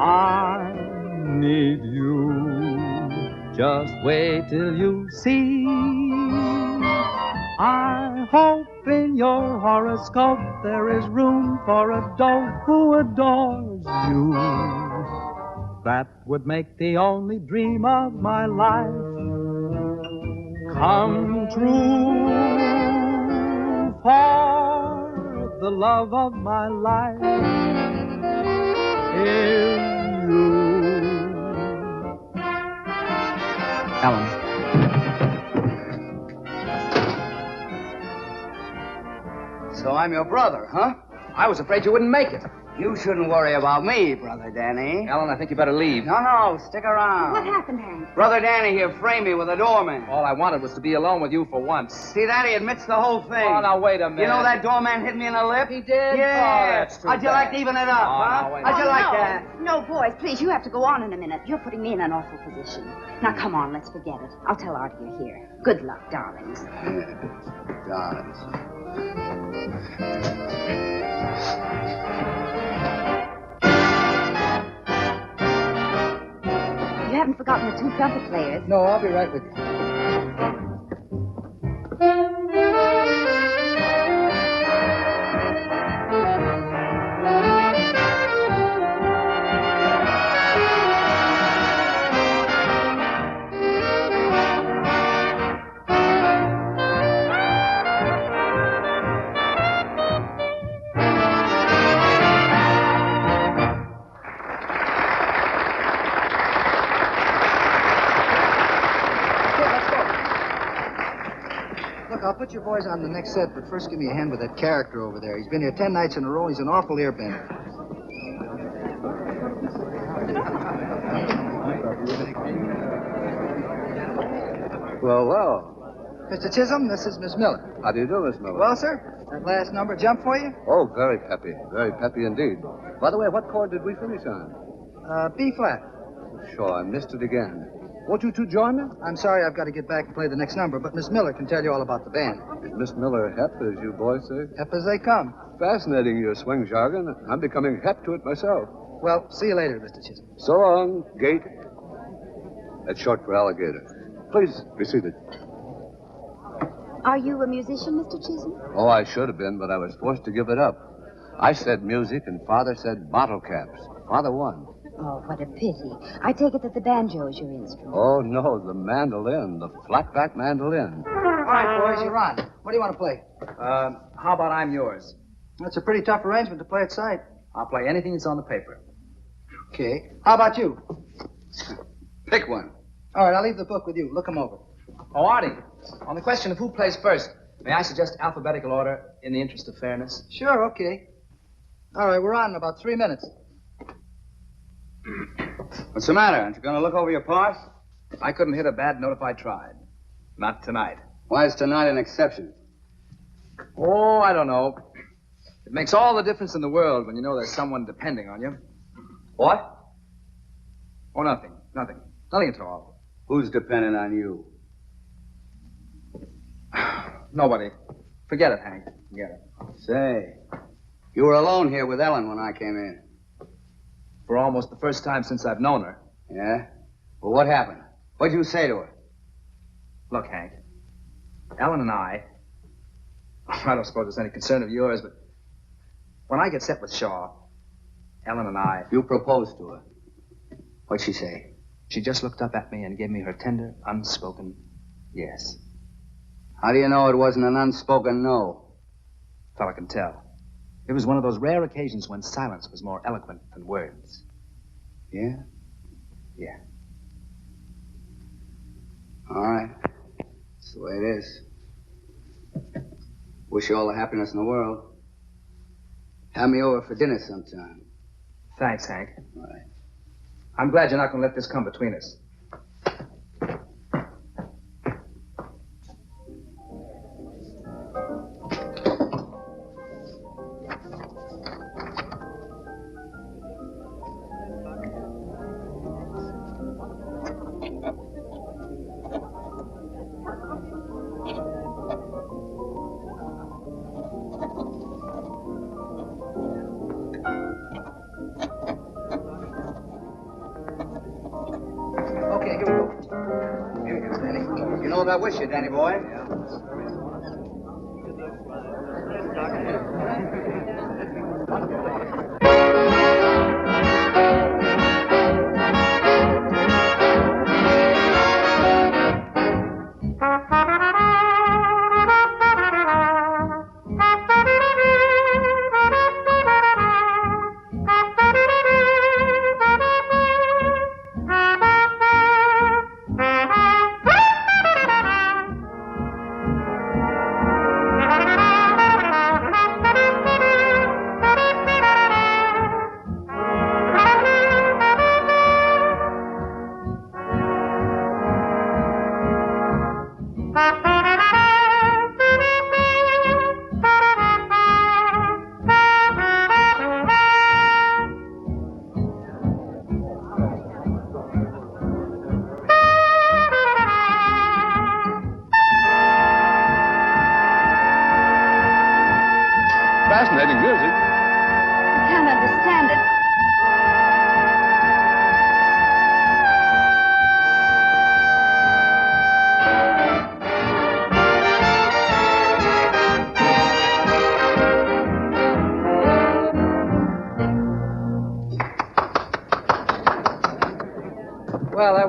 Speaker 11: I need you. Just wait till you see. I hope in your horoscope there is room for a doe who adores you. That would make the only dream of my life come true. For the love of my life is you.
Speaker 1: Ellen.
Speaker 4: So I'm your brother, huh?
Speaker 3: I was afraid you wouldn't make it.
Speaker 4: You shouldn't worry about me, Brother Danny.
Speaker 3: Ellen, I think you better leave.
Speaker 4: No, stick around.
Speaker 2: What happened, Hank?
Speaker 4: Brother Danny here framed me with a doorman.
Speaker 3: All I wanted was to be alone with you for once.
Speaker 4: See that? He admits the whole thing.
Speaker 3: Oh, now, wait a minute.
Speaker 4: You know that doorman hit me in the lip?
Speaker 3: He did?
Speaker 4: Yeah.
Speaker 3: Oh, that's too
Speaker 4: How'd you
Speaker 3: bad.
Speaker 4: like to even it up, huh?
Speaker 3: No, wait.
Speaker 4: How'd you like
Speaker 2: no.
Speaker 4: that?
Speaker 2: No, boys, please, you have to go on in a minute. You're putting me in an awful position. Now, come on, let's forget it. I'll tell Artie you're here. Good luck, darlings.
Speaker 4: Darlings.
Speaker 2: You haven't forgotten the two trumpet players.
Speaker 1: No, I'll be right with you. Look, I'll put your boys on the next set, but first give me a hand with that character over there. He's been here 10 nights in a row. He's an awful earbender.
Speaker 4: Well.
Speaker 1: Mr. Chisholm, this is Miss Miller.
Speaker 14: How do you do, Miss Miller?
Speaker 1: Well, sir, that last number jump for you?
Speaker 14: Oh, very peppy. Very peppy indeed. By the way, what chord did we finish on?
Speaker 1: B flat.
Speaker 14: Sure, I missed it again. Won't you two join me?
Speaker 1: I'm sorry I've got to get back and play the next number, but Miss Miller can tell you all about the band.
Speaker 14: Is Miss Miller hep, as you boys say?
Speaker 1: Hep as they come.
Speaker 14: Fascinating, your swing jargon. I'm becoming hep to it myself.
Speaker 1: Well, see you later, Mr. Chisholm.
Speaker 14: So long, Gate. That's short for alligator. Please, be seated.
Speaker 2: Are you a musician, Mr. Chisholm?
Speaker 14: Oh, I should have been, but I was forced to give it up. I said music, and Father said bottle caps. Father won.
Speaker 2: Oh, what a pity. I take it that the banjo is your instrument.
Speaker 14: Oh, no, the mandolin, the flat-back mandolin.
Speaker 1: All right, boys, you're on. What do you want to play?
Speaker 3: How about I'm yours?
Speaker 1: That's a pretty tough arrangement to play at sight.
Speaker 3: I'll play anything that's on the paper.
Speaker 1: Okay. How about you?
Speaker 4: Pick one.
Speaker 1: All right, I'll leave the book with you. Look them over.
Speaker 3: Oh, Artie, on the question of who plays first, may I suggest alphabetical order in the interest of fairness?
Speaker 1: Sure, okay. All right, we're on in about 3 minutes.
Speaker 4: What's the matter? Aren't you going to look over your parts?
Speaker 3: I couldn't hit a bad note if I tried. Not tonight.
Speaker 4: Why is tonight an exception?
Speaker 3: Oh, I don't know. It makes all the difference in the world when you know there's someone depending on you.
Speaker 4: What?
Speaker 3: Oh, nothing. Nothing. Nothing at all.
Speaker 4: Who's dependent on you?
Speaker 3: Nobody. Forget it, Hank. Forget it.
Speaker 4: Say, you were alone here with Ellen when I came in.
Speaker 3: For almost the first time since I've known her.
Speaker 4: Yeah? Well, what happened? What'd you say to her?
Speaker 3: Look, Hank. Ellen and I don't suppose it's any concern of yours, but when I get set with Shaw, Ellen and I...
Speaker 4: You proposed to her. What'd she say?
Speaker 3: She just looked up at me and gave me her tender, unspoken yes.
Speaker 4: How do you know it wasn't an unspoken no?
Speaker 3: Fella can tell. It was one of those rare occasions when silence was more eloquent than words.
Speaker 4: Yeah?
Speaker 3: Yeah.
Speaker 4: All right. That's the way it is. Wish you all the happiness in the world. Have me over for dinner sometime.
Speaker 3: Thanks, Hank.
Speaker 4: All right.
Speaker 3: I'm glad you're not going to let this come between us.
Speaker 1: Okay, here we go.
Speaker 4: Here you go, Danny. You know what I wish you, Danny boy?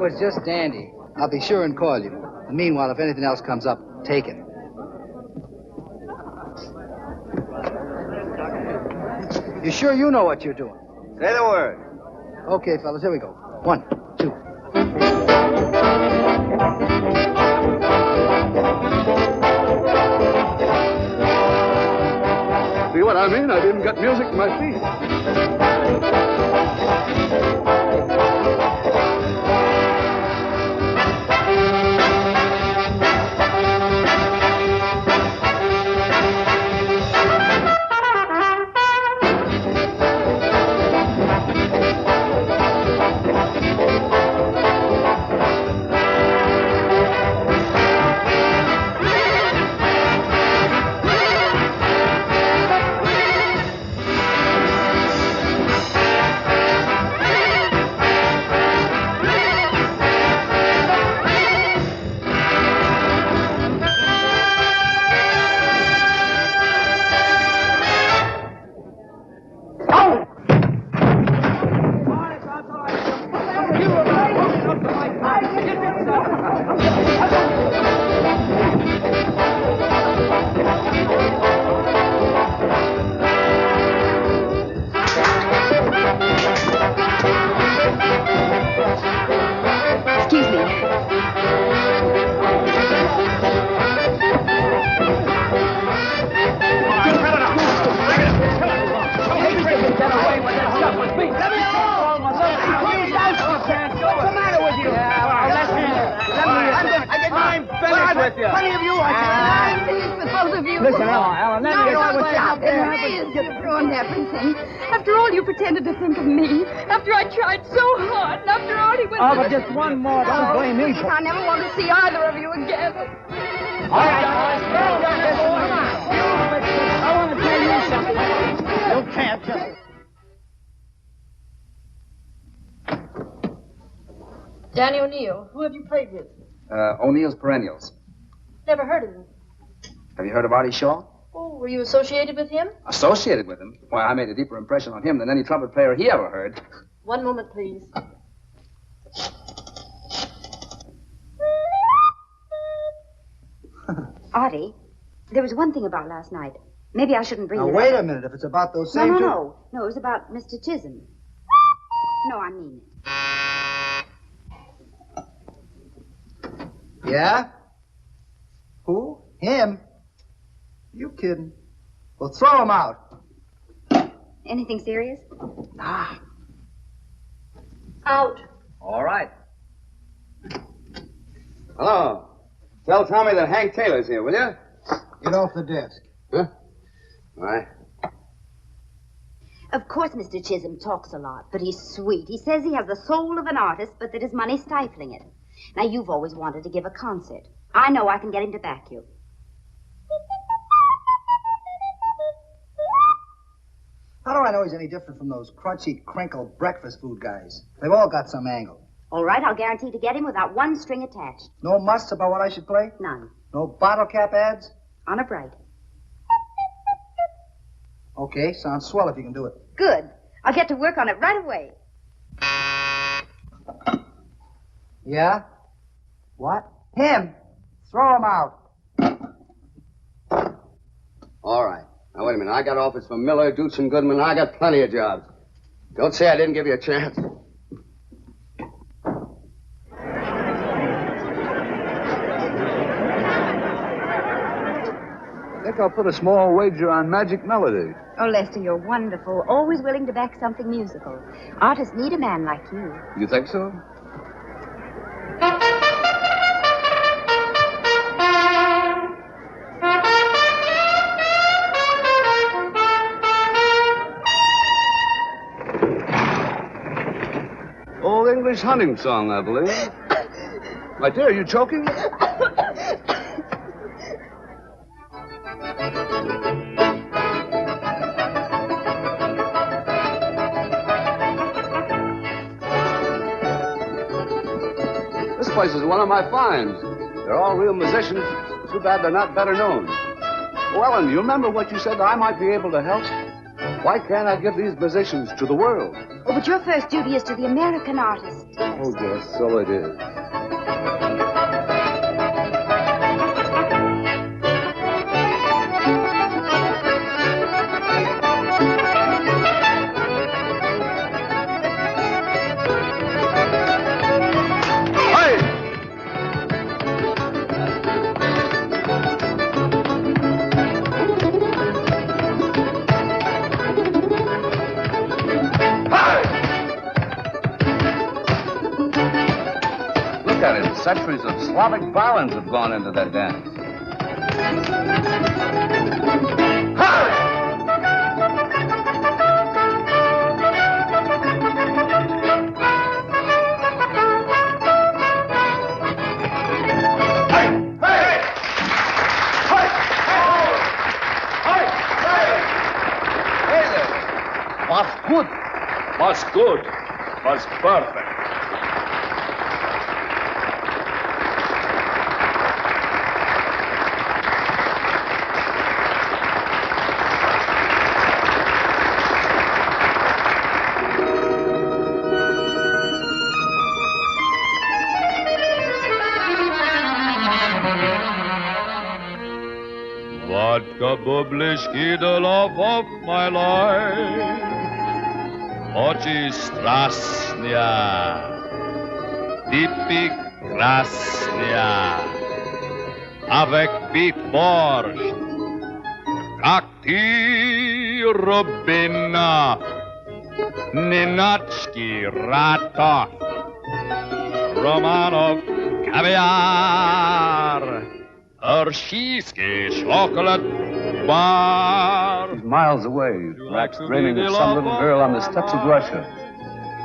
Speaker 1: was just dandy. I'll be sure and call you. And meanwhile, if anything else comes up, take it. You sure you know what you're doing?
Speaker 4: Say the word.
Speaker 1: Okay, fellas, here we go. 1, 2.
Speaker 15: See what I mean? I didn't get music in my feet.
Speaker 12: After all you pretended to think of me, after I tried so hard, and after all he went
Speaker 11: Oh, but just one more. Don't blame me.
Speaker 12: I never want to see either of you again.
Speaker 11: All right, I want to tell you something. You can't just...
Speaker 13: Danny O'Neill, who have you played with?
Speaker 3: O'Neill's Perennials.
Speaker 13: Never heard of him.
Speaker 3: Have you heard of Artie Shaw?
Speaker 13: Oh, were you associated with him?
Speaker 3: Associated with him? Why, I made a deeper impression on him than any trumpet player he ever heard.
Speaker 13: One moment, please.
Speaker 2: Artie, there was one thing about last night. Maybe I shouldn't bring
Speaker 1: Now,
Speaker 2: it
Speaker 1: wait
Speaker 2: up.
Speaker 1: a minute. If it's about those same two...
Speaker 2: No, it was about Mr. Chisholm. No, I mean it.
Speaker 1: Yeah? Who? Him? You kidding? Well, throw him out.
Speaker 2: Anything serious?
Speaker 1: Ah.
Speaker 13: Out.
Speaker 3: All right.
Speaker 4: Hello. Tell Tommy that Hank Taylor's here, will you?
Speaker 1: Get off the desk.
Speaker 4: Huh? All right.
Speaker 2: Of course, Mr. Chisholm talks a lot, but he's sweet. He says he has the soul of an artist, but that his money's stifling it. Now, you've always wanted to give a concert. I know I can get him to back you.
Speaker 1: How do I know he's any different from those crunchy, crinkle breakfast food guys? They've all got some angle.
Speaker 2: All right, I'll guarantee to get him without one string attached.
Speaker 1: No musts about what I should play?
Speaker 2: None.
Speaker 1: No bottle cap ads?
Speaker 2: On a bright.
Speaker 1: Okay, sounds swell if you can do it.
Speaker 2: Good. I'll get to work on it right away.
Speaker 1: Yeah? What? Him! Throw him out.
Speaker 4: All right. Now, wait a minute. I got offers from Miller, Dutch, and Goodman. I got plenty of jobs. Don't say I didn't give you a chance.
Speaker 15: I think I'll put a small wager on Magic Melody.
Speaker 2: Oh, Lester, you're wonderful. Always willing to back something musical. Artists need a man like you.
Speaker 15: You think so? Old English hunting song, I believe. My dear, are you choking? This place is one of my finds. They're all real musicians. Too bad they're not better known. Oh, Ellen, you remember what you said I might be able to help? Why can't I give these musicians to the world?
Speaker 2: Oh, but your first duty is to the American artist.
Speaker 15: Oh, yes, so it is. Look at it. Centuries of Slavic violence have gone into that dance. Was good.
Speaker 16: Was good. Was perfect.
Speaker 17: Vodka bubliški, the love of my life. Oči strasnja, ty krasnja, avec bit borscht, как ty rubina, Ninotchki Ratov, Romanov caviar, Hersheyski chocolate bar.
Speaker 15: He's miles away, perhaps dreaming of some little girl on the steppes of Russia.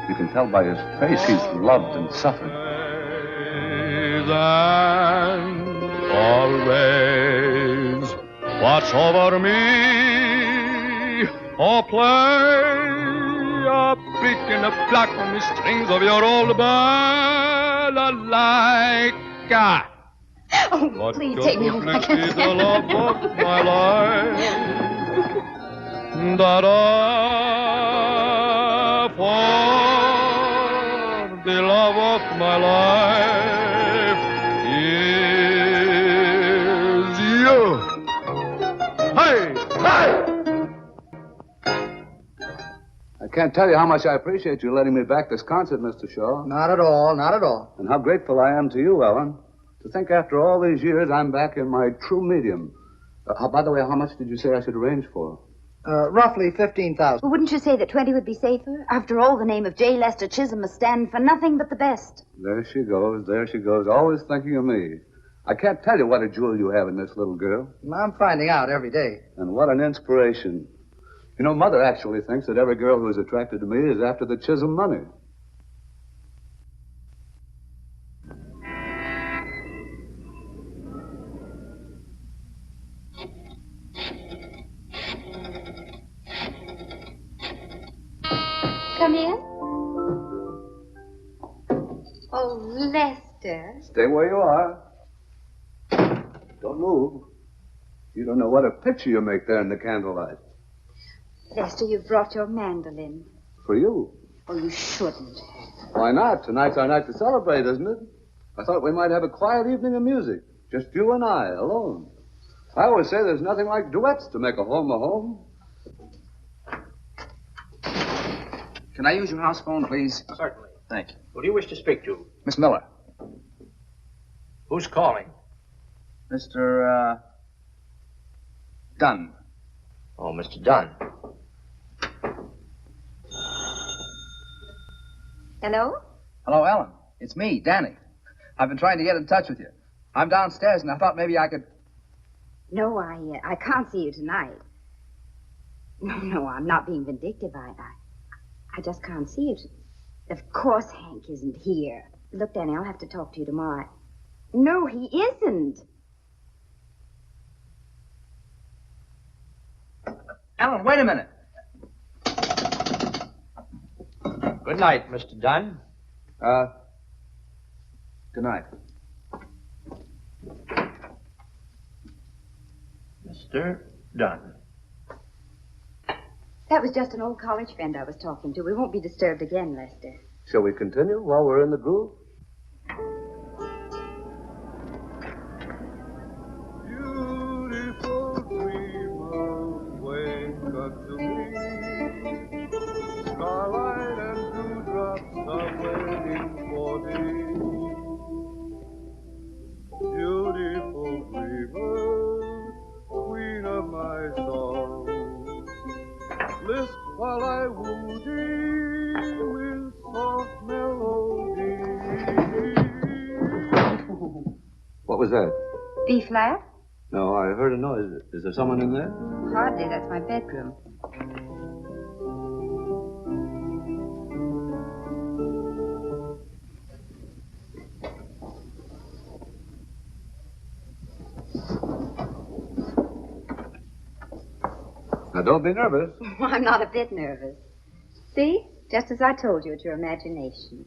Speaker 15: You can tell by his face he's loved and suffered.
Speaker 17: And always watch over me, or play a pick in the black on the strings of your old balalaika.
Speaker 12: Oh, please take me home. I can't
Speaker 17: The love of my life, that I for the love of my life is you. Hey, hey!
Speaker 15: I can't tell you how much I appreciate you letting me back this concert, Mr. Shaw.
Speaker 1: Not at all, not at all.
Speaker 15: And how grateful I am to you, Ellen. To think after all these years I'm back in my true medium. By the way, how much did you say I should arrange for?
Speaker 1: Roughly 15,000.
Speaker 2: Well, wouldn't you say that 20 would be safer? After all, the name of J. Lester Chisholm must stand for nothing but the best.
Speaker 15: There she goes, always thinking of me. I can't tell you what a jewel you have in this little girl.
Speaker 1: I'm finding out every day.
Speaker 15: And what an inspiration. You know, Mother actually thinks that every girl who is attracted to me is after the Chisholm money.
Speaker 12: Come in. Oh, Lester.
Speaker 15: Stay where you are. Don't move. You don't know what a picture you make there in the candlelight.
Speaker 2: Lester, you've brought your mandolin.
Speaker 15: For you.
Speaker 2: Oh, you shouldn't.
Speaker 15: Why not? Tonight's our night to celebrate, isn't it? I thought we might have a quiet evening of music. Just you and I, alone. I always say there's nothing like duets to make a home a home.
Speaker 3: Can I use your house phone, please?
Speaker 7: Certainly.
Speaker 3: Thank you.
Speaker 7: Who do you wish to speak to?
Speaker 3: Miss Miller.
Speaker 7: Who's calling?
Speaker 3: Mr. Dunn.
Speaker 7: Oh, Mr. Dunn.
Speaker 12: Hello?
Speaker 3: Hello, Ellen. It's me, Danny. I've been trying to get in touch with you. I'm downstairs, and I thought maybe I could...
Speaker 2: No, I can't see you tonight. No, I'm not being vindictive. I just can't see you. Of course Hank isn't here. Look, Danny, I'll have to talk to you tomorrow. No, he isn't.
Speaker 3: Ellen, wait a minute.
Speaker 7: Good night, Mr. Dunn.
Speaker 3: Good night.
Speaker 7: Mr. Dunn.
Speaker 2: That was just an old college friend I was talking to. We won't be disturbed again, Lester.
Speaker 15: Shall we continue while we're in the groove?
Speaker 17: Beautiful dreamer, wake up to me. Starlight and dewdrops are waiting for thee. Beautiful dreamer, queen of my song, list while I woo thee with soft melody.
Speaker 15: What was that?
Speaker 2: B flat?
Speaker 15: No, I heard a noise. Is there someone in there?
Speaker 2: Hardly. That's my bedroom.
Speaker 15: Now, don't be nervous.
Speaker 2: I'm not a bit nervous. See? Just as I told you, it's your imagination.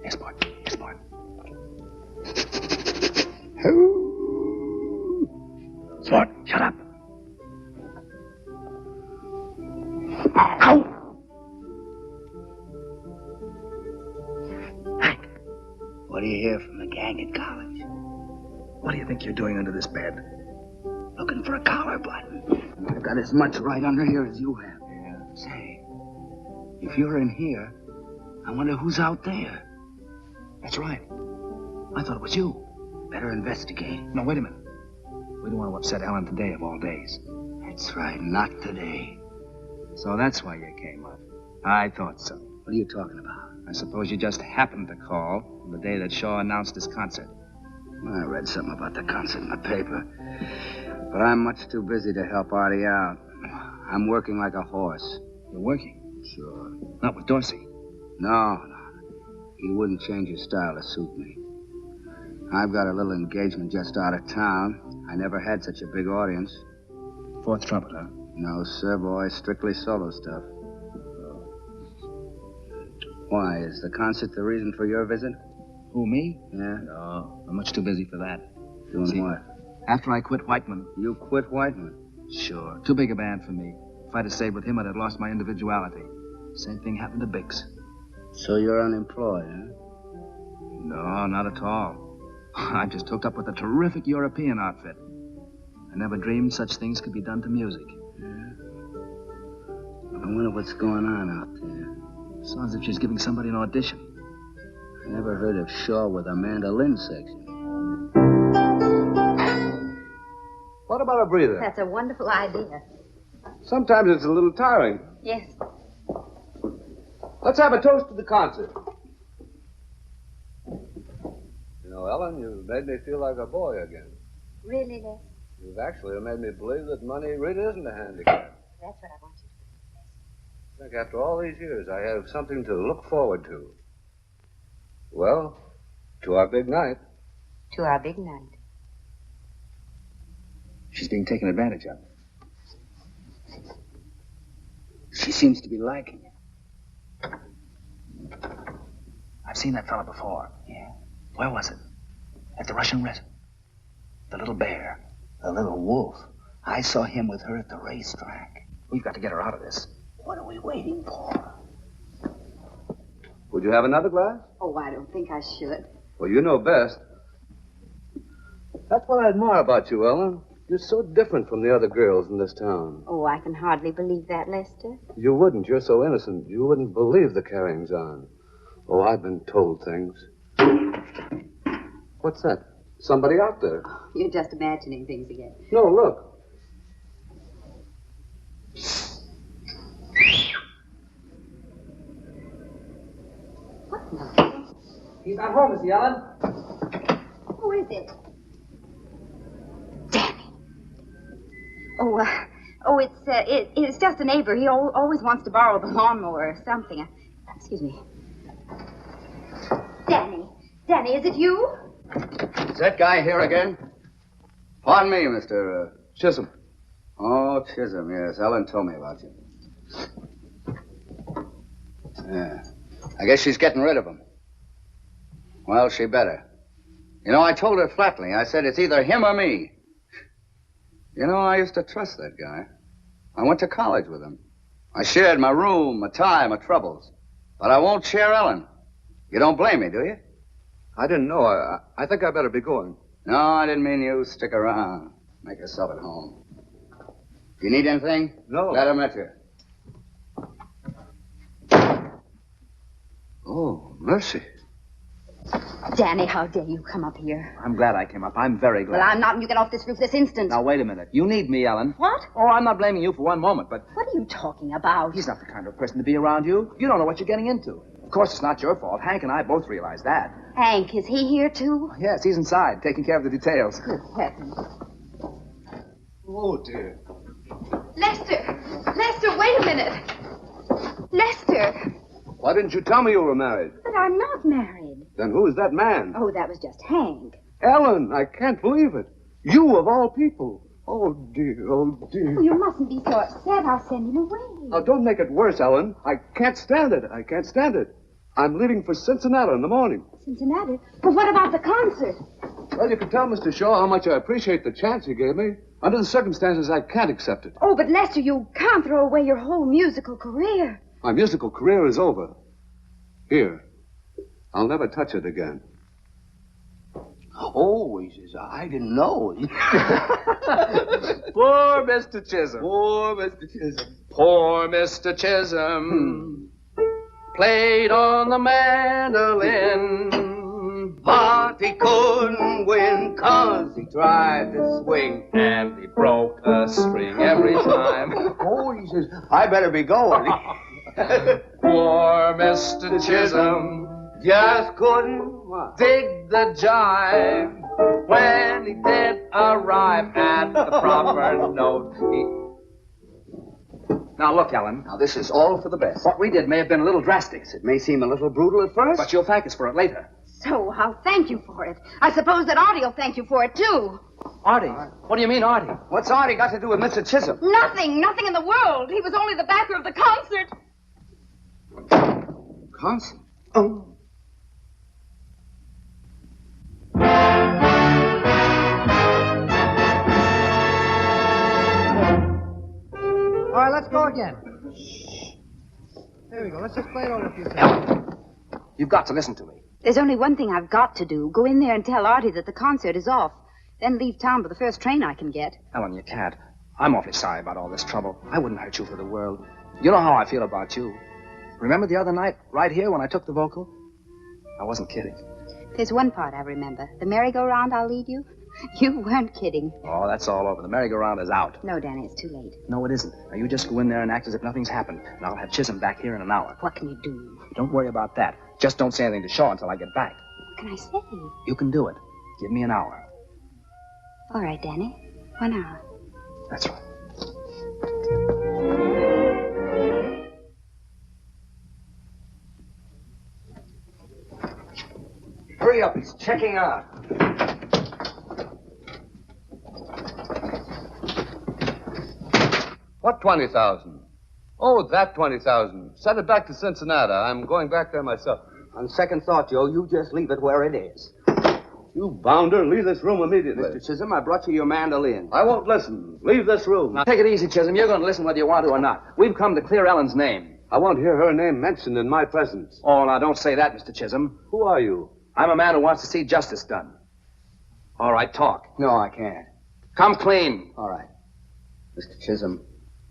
Speaker 11: Yes, boy. Yes, boy. Sport, shut up. Ow! Hank, what do you hear from the gang at college? What do you think you're doing under this bed? Looking for a collar button. I've got as much right under here as you have. Yeah. Say, if you're in here, I wonder who's out there. That's right. I thought it was you. Better investigate. No, wait a minute. We don't want to upset Ellen today of all days. That's right, not today. So that's why you came up. I thought so. What are you talking about? I suppose you just happened to call on the day that Shaw announced his concert. Well, I read something about the concert in the paper. But I'm much too busy to help Artie out. I'm working like a horse. You're working? Sure. Not with Dorsey? No. He wouldn't change his style to suit me. I've got a little engagement just out of town. I never had such a big audience. Fourth trumpet, huh? No, sir, boy. Strictly solo stuff. Why, is the concert the reason for your visit? Who, me? Yeah? No, I'm much too busy for that. Doing what? After I quit Whiteman. You quit Whiteman? Sure. Too big a band for me. If I'd have stayed with him, I'd have lost my individuality. Same thing happened to Bix. So you're unemployed, huh? No, not at all. I just hooked up with a terrific European outfit. I never dreamed such things could be done to music. Yeah? I wonder what's going on out there. Sounds as if she's giving somebody an audition. I never heard of Shaw with a mandolin section.
Speaker 15: What about a breather?
Speaker 2: That's a wonderful idea.
Speaker 15: Sometimes it's a little tiring.
Speaker 2: Yes.
Speaker 15: Let's have a toast to the concert. You know, Ellen, you've made me feel like a boy again.
Speaker 2: Really, Les?
Speaker 15: You've actually made me believe that money really isn't a handicap.
Speaker 2: That's what I want you to do.
Speaker 15: I think after all these years, I have something to look forward to. Well, to our big night.
Speaker 2: To our big night.
Speaker 11: She's being taken advantage of. She seems to be liking it. I've seen that fella before. Yeah. Where was it? At the Russian restaurant. The little bear. The little wolf. I saw him with her at the racetrack. We've got to get her out of this. What are we waiting for?
Speaker 15: Would you have another glass?
Speaker 2: Oh, I don't think I should.
Speaker 15: Well, you know best. That's what I admire about you, Ellen. You're so different from the other girls in this town.
Speaker 2: Oh, I can hardly believe that, Lester.
Speaker 15: You wouldn't. You're so innocent. You wouldn't believe the carryings on. Oh, I've been told things. What's that? Somebody out there.
Speaker 2: You're just imagining things again.
Speaker 15: No, look.
Speaker 6: He's not home, is he, Ellen?
Speaker 2: Who is it? It's just a neighbor. He always wants to borrow the lawnmower or something. Excuse me. Danny, is it you?
Speaker 4: Is that guy here again? Pardon me, Mr.
Speaker 15: Chisholm.
Speaker 4: Oh, Chisholm, yes. Ellen told me about you. Yeah. I guess she's getting rid of him. Well, she better. You know, I told her flatly. I said, it's either him or me. You know, I used to trust that guy. I went to college with him. I shared my room, my time, my troubles. But I won't share Ellen. You don't blame me, do you?
Speaker 15: I didn't know. I think I better be going.
Speaker 4: No, I didn't mean you. Stick around. Make yourself at home. If you need anything,
Speaker 15: No.
Speaker 4: let her meet you.
Speaker 15: Oh, mercy.
Speaker 2: Danny, how dare you come up here?
Speaker 3: I'm glad I came up. I'm very glad.
Speaker 2: Well, I'm not, and you get off this roof this instant.
Speaker 3: Now, wait a minute. You need me, Ellen.
Speaker 2: What?
Speaker 3: Oh, I'm not blaming you for one moment, but
Speaker 2: What are you talking about?
Speaker 3: he's not the kind of person to be around you. You don't know what you're getting into. Of course, it's not your fault. Hank and I both realize that.
Speaker 2: Hank, is he here too?
Speaker 3: Yes, he's inside, taking care of the details.
Speaker 2: Good heavens.
Speaker 15: Oh, dear.
Speaker 12: Lester, wait a minute. Lester,
Speaker 15: Why didn't you tell me you were married?
Speaker 2: But I'm not married.
Speaker 15: Then who is that man?
Speaker 2: Oh, that was just Hank.
Speaker 15: Ellen, I can't believe it. You of all people. Oh, dear, oh, dear.
Speaker 2: Oh, you mustn't be so upset. I'll send him away.
Speaker 15: Now, don't make it worse, Ellen. I can't stand it. I can't stand it. I'm leaving for Cincinnati in the morning.
Speaker 2: Cincinnati? But what about the concert?
Speaker 15: Well, you can tell Mr. Shaw how much I appreciate the chance he gave me. Under the circumstances, I can't accept it.
Speaker 2: Oh, but Lester, you can't throw away your whole musical career.
Speaker 15: My musical career is over. Here. I'll never touch it again.
Speaker 14: Oh, he says, I didn't know.
Speaker 3: Poor Mr. Chisholm.
Speaker 14: Poor Mr. Chisholm.
Speaker 8: Poor Mr. Chisholm played on the mandolin.
Speaker 14: But he couldn't win 'cause he tried to swing.
Speaker 8: And he broke a string every time.
Speaker 14: Oh, he says, I better be going.
Speaker 8: Poor Mr. Chisholm just couldn't dig the jive. When he did arrive at the proper note,
Speaker 3: Now, look, Ellen.
Speaker 14: Now, this is all for the best.
Speaker 3: What we did may have been a little drastic,
Speaker 14: It may seem a little brutal at first.
Speaker 3: but you'll thank us for it later.
Speaker 12: so I'll thank you for it. I suppose that Artie will thank you for it, too.
Speaker 3: Artie? What do you mean, Artie?
Speaker 14: What's Artie got to do with Mr. Chisholm?
Speaker 12: Nothing in the world. He was only the backer of the concert.
Speaker 14: Concert?
Speaker 15: Oh.
Speaker 6: All right, let's go again. There we go. Let's just play it over a few times.
Speaker 3: You've got to listen to me.
Speaker 2: There's only one thing I've got to do. Go in there and tell Artie that the concert is off. Then leave town for the first train I can get.
Speaker 3: Ellen, you can't. I'm awfully sorry about all this trouble. I wouldn't hurt you for the world. You know how I feel about you. Remember the other night, right here, when I took the vocal? I wasn't kidding.
Speaker 2: There's one part I remember. The merry-go-round I'll lead you. You weren't kidding.
Speaker 3: Oh, that's all over. The merry-go-round is out.
Speaker 2: No, Danny, it's too late.
Speaker 3: No, it isn't. Now, you just go in there and act as if nothing's happened, and I'll have Chisholm back here in an hour.
Speaker 2: What can you do?
Speaker 3: Don't worry about that. Just don't say anything to Shaw until I get back.
Speaker 2: What can I say?
Speaker 3: You can do it. Give me an hour.
Speaker 2: All right, Danny. 1 hour.
Speaker 3: That's right.
Speaker 14: Hurry up, he's checking out.
Speaker 15: What 20,000? Oh, that 20,000. Send it back to Cincinnati. I'm going back there myself.
Speaker 14: On second thought, Joe, you just leave it where it is.
Speaker 15: You bounder, leave this room immediately.
Speaker 14: Mr. Chisholm, I brought you your mandolin.
Speaker 15: I won't listen. Leave this room.
Speaker 3: Now, take it easy, Chisholm. You're going to listen whether you want to or not. We've come to clear Ellen's name.
Speaker 15: I won't hear her name mentioned in my presence.
Speaker 3: Oh, now, don't say that, Mr. Chisholm.
Speaker 15: Who are you?
Speaker 3: I'm a man who wants to see justice done. All right, talk.
Speaker 14: No, I can't.
Speaker 3: Come clean.
Speaker 14: All right. Mr. Chisholm,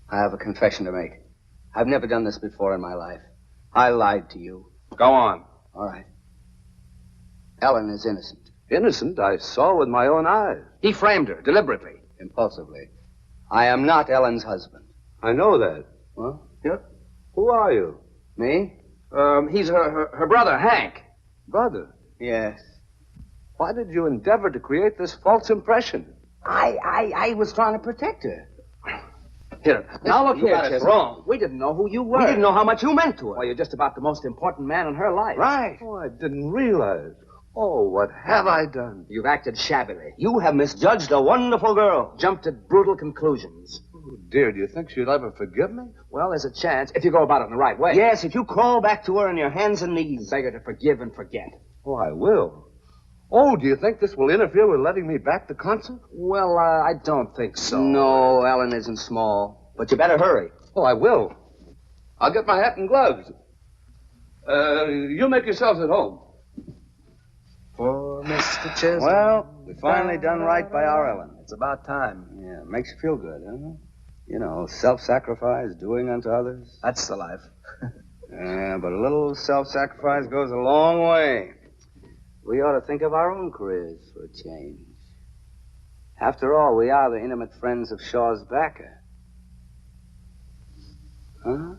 Speaker 14: I have a confession to make. I've never done this before in my life. I lied to you.
Speaker 15: Go on.
Speaker 14: All right. Ellen is innocent.
Speaker 15: Innocent? I saw with my own eyes.
Speaker 3: He framed her, deliberately.
Speaker 14: Impulsively. I am not Ellen's husband.
Speaker 15: I know that.
Speaker 14: What?
Speaker 15: Yep. Who are you?
Speaker 14: Me?
Speaker 3: He's her brother, Hank.
Speaker 15: Brother?
Speaker 14: Yes.
Speaker 15: Why did you endeavor to create this false impression?
Speaker 14: I was trying to protect her.
Speaker 3: Here, now look
Speaker 14: You
Speaker 3: here,
Speaker 14: got it
Speaker 3: Chisholm.
Speaker 14: wrong.
Speaker 3: We didn't know who you were.
Speaker 14: We didn't know how much you meant to her.
Speaker 3: Well, you're just about the most important man in her life.
Speaker 14: Right.
Speaker 15: Oh, I didn't realize. Oh, what have I done?
Speaker 3: You've acted shabbily.
Speaker 14: You have misjudged a wonderful girl.
Speaker 3: Jumped at brutal conclusions.
Speaker 15: Oh, dear, do you think she'll ever forgive me?
Speaker 3: Well, there's a chance if you go about it in the right way.
Speaker 14: Yes, if you crawl back to her on your hands and knees.
Speaker 3: Beg her to forgive and forget.
Speaker 15: Oh, I will. Oh, do you think this will interfere with letting me back the concert?
Speaker 3: Well, I don't think so.
Speaker 14: No, Ellen isn't small. But you better hurry.
Speaker 15: Oh, I will. I'll get my hat and gloves. You make yourselves at home.
Speaker 3: For Mr. Chisholm.
Speaker 14: Well, we finally done right by our Ellen.
Speaker 3: It's about time.
Speaker 14: Yeah, makes you feel good, huh? You know, self-sacrifice, doing unto others.
Speaker 3: That's the life.
Speaker 14: Yeah, but a little self-sacrifice goes a long way. We ought to think of our own careers for a change. After all, we are the intimate friends of Shaw's backer. Huh?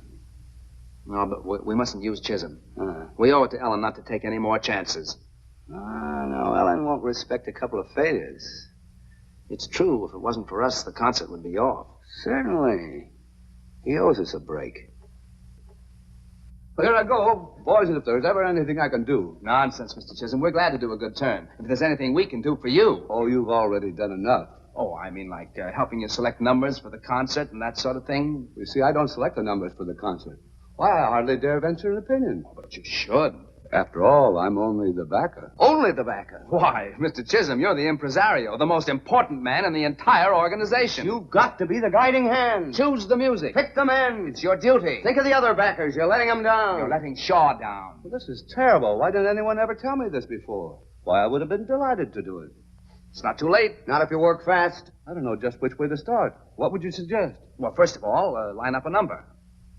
Speaker 3: No, but we mustn't use Chisholm. We owe it to Ellen not to take any more chances.
Speaker 14: No, Ellen won't respect a couple of failures.
Speaker 3: It's true. If it wasn't for us, the concert would be off.
Speaker 14: Certainly. He owes us a break.
Speaker 15: Well, here I go. Boys, if there's ever anything I can do.
Speaker 3: Nonsense, Mr. Chisholm. We're glad to do a good turn. If there's anything we can do for you.
Speaker 15: Oh, you've already done enough.
Speaker 3: Oh, I mean like helping you select numbers for the concert and that sort of thing?
Speaker 15: You see, I don't select the numbers for the concert. Why, I hardly dare venture an opinion.
Speaker 3: Oh, but you should.
Speaker 15: After all, I'm only the backer.
Speaker 3: Only the backer? Why, Mr. Chisholm, you're the impresario, the most important man in the entire organization.
Speaker 14: You've got to be the guiding hand.
Speaker 3: Choose the music.
Speaker 14: Pick the men.
Speaker 3: It's your duty.
Speaker 14: Think of the other backers. You're letting them down.
Speaker 3: You're letting Shaw down.
Speaker 15: Well, this is terrible. Why didn't anyone ever tell me this before? Why, I would have been delighted to do it.
Speaker 3: It's not too late.
Speaker 14: Not if you work fast.
Speaker 15: I don't know just which way to start. What would you suggest?
Speaker 3: Well, first of all, line up a number.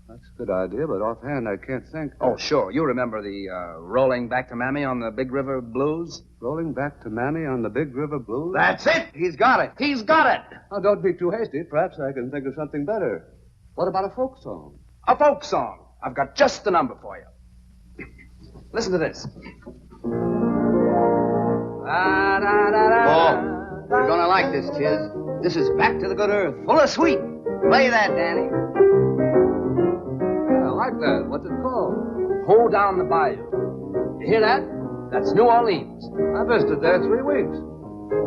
Speaker 15: That's a good idea, but offhand I can't think.
Speaker 3: Oh, sure. You remember the Rolling Back to Mammy on the Big River Blues?
Speaker 15: Rolling Back to Mammy on the Big River Blues?
Speaker 14: That's it. He's got it. He's got it.
Speaker 15: Oh, don't be too hasty. Perhaps I can think of something better. What about a folk song?
Speaker 3: A folk song. I've got just the number for you. Listen to this.
Speaker 14: Oh, you're gonna like this, Chiz. This is Back to the Good Earth, full of sweet. Play that, Danny.
Speaker 15: I like that. What's it called?
Speaker 3: Hold Down the Bayou. You hear that? That's New Orleans.
Speaker 15: I visited there 3 weeks.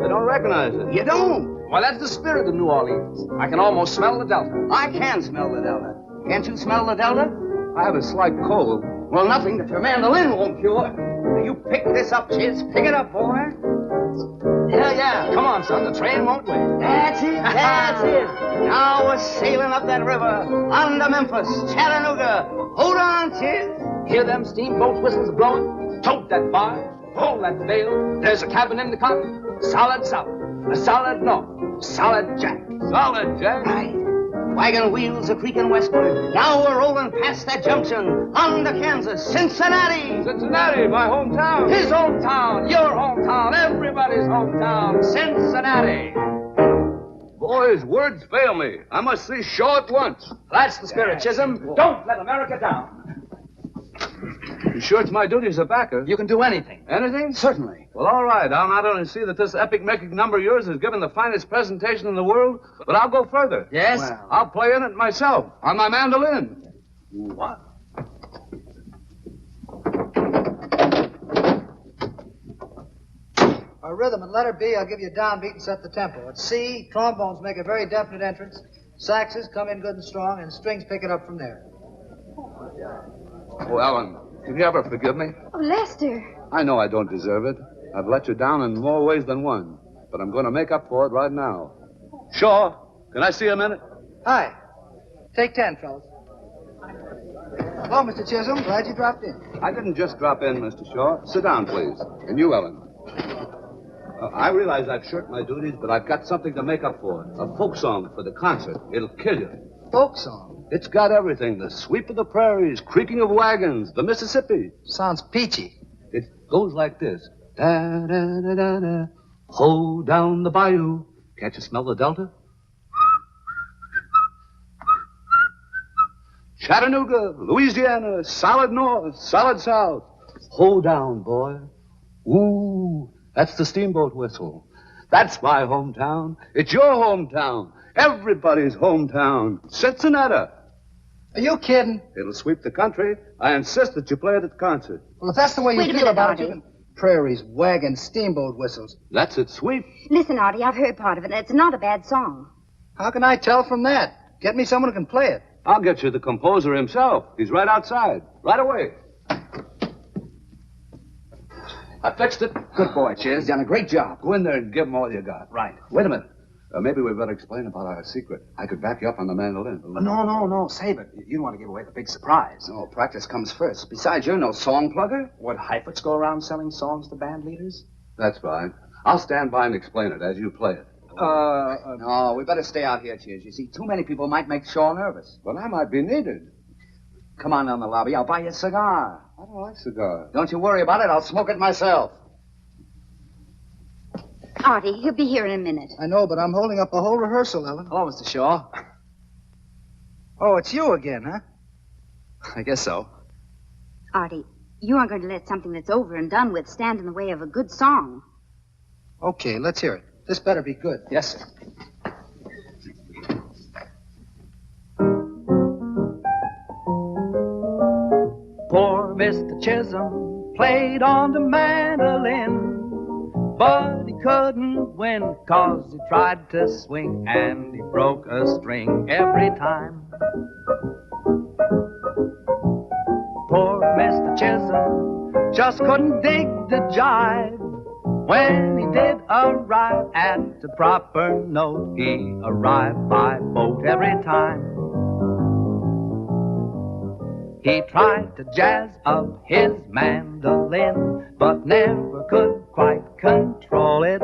Speaker 15: I don't recognize it.
Speaker 14: You don't?
Speaker 3: Why, that's the spirit of New Orleans. I can almost smell the Delta.
Speaker 14: I can smell the Delta. Can't you smell the Delta?
Speaker 15: I have a slight cold.
Speaker 14: Well, nothing that your mandolin won't cure. Now, you pick this up, Chiz. Pick it up, boy. Yeah.
Speaker 3: Come on, son. The train won't wait.
Speaker 14: That's it. That's it. Now we're sailing up that river. On to Memphis, Chattanooga. Hold on, Chiz.
Speaker 3: Hear them steamboat whistles blowing? Tote that bar. Hold that veil. There's a cabin in the cotton. Solid south. A solid north. Solid Jack.
Speaker 15: Solid Jack?
Speaker 14: Right. Wagon wheels are creaking westward. Now we're rolling past that junction. On to Kansas, Cincinnati.
Speaker 15: Cincinnati, my hometown.
Speaker 3: His hometown, your hometown, everybody's hometown. Cincinnati.
Speaker 15: Boys, words fail me. I must see Shaw at once.
Speaker 3: That's the spirit, Chisholm. Don't let America down.
Speaker 15: You sure it's my duty as a backer?
Speaker 3: You can do anything.
Speaker 15: Anything?
Speaker 14: Certainly.
Speaker 15: Well, all right. I'll not only see that this epic-making number of yours is given the finest presentation in the world, but I'll go further.
Speaker 3: Yes?
Speaker 15: Well, I'll play in it myself, on my mandolin.
Speaker 3: What?
Speaker 6: Our rhythm and letter B, I'll give you a downbeat and set the tempo. At C, trombones make a very definite entrance. Saxes come in good and strong, and strings pick it up from there.
Speaker 15: Oh, Ellen, can you ever forgive me?
Speaker 12: Oh, Lester.
Speaker 15: I know I don't deserve it. I've let you down in more ways than one, but I'm going to make up for it right now. Shaw, can I see a minute?
Speaker 6: Hi. Take 10, fellas. Hello, Mr. Chisholm. Glad you dropped in.
Speaker 15: I didn't just drop in, Mr. Shaw. Sit down, please. And you, Ellen. I realize I've shirked my duties, but I've got something to make up for. A folk song for the concert. It'll kill you.
Speaker 6: Folk song?
Speaker 15: It's got everything. The sweep of the prairies, creaking of wagons, the Mississippi.
Speaker 6: Sounds peachy.
Speaker 15: It goes like this. Da-da-da-da-da. Hold down the bayou. Can't you smell the Delta? Chattanooga, Louisiana, solid north, solid south. Hold down, boy. Ooh, that's the steamboat whistle. That's my hometown. It's your hometown. Everybody's hometown. Cincinnati.
Speaker 6: Are you kidding?
Speaker 15: It'll sweep the country. I insist that you play it at the concert.
Speaker 6: Well, if that's the way you
Speaker 2: Wait a
Speaker 6: feel
Speaker 2: minute,
Speaker 6: about
Speaker 2: Artie.
Speaker 6: it, you can... Prairies, wagons, steamboat whistles.
Speaker 15: That's it, sweep.
Speaker 2: Listen, Artie, I've heard part of it, and it's not a bad song.
Speaker 6: How can I tell from that? Get me someone who can play it.
Speaker 15: I'll get you the composer himself. He's right outside. Right away. I fixed it.
Speaker 3: Good boy, Chiz. Done a great job.
Speaker 15: Go in there and give him all you got.
Speaker 3: Right.
Speaker 15: Wait a minute. Maybe we'd better explain about our secret. I could back you up on the mandolin.
Speaker 3: No. Save it. You don't want to give away the big surprise.
Speaker 14: No, practice comes first. Besides, you're no song plugger.
Speaker 3: Would Heifetz go around selling songs to band leaders?
Speaker 15: That's fine. I'll stand by and explain it as you play it.
Speaker 14: No, we better stay out here, Chiz. You see, too many people might make Shaw nervous.
Speaker 15: But I might be needed.
Speaker 14: Come on down the lobby. I'll buy you a cigar.
Speaker 15: I don't like cigars.
Speaker 14: Don't you worry about it. I'll smoke it myself.
Speaker 2: Artie, he'll be here in a minute.
Speaker 6: I know, but I'm holding up the whole rehearsal, Ellen.
Speaker 3: Hello, Mr. Shaw.
Speaker 6: Oh, it's you again, huh?
Speaker 3: I guess so.
Speaker 2: Artie, you aren't going to let something that's over and done with stand in the way of a good song.
Speaker 6: Okay, let's hear it. This better be good.
Speaker 3: Yes, sir.
Speaker 11: Poor Mr. Chisholm played on the mandolin, but he couldn't win 'cause he tried to swing and he broke a string every time. Poor Mr. Chisholm just couldn't dig the jive. When he did arrive at the proper note, he arrived by boat every time. He tried to jazz up his mandolin, but never could quite control it.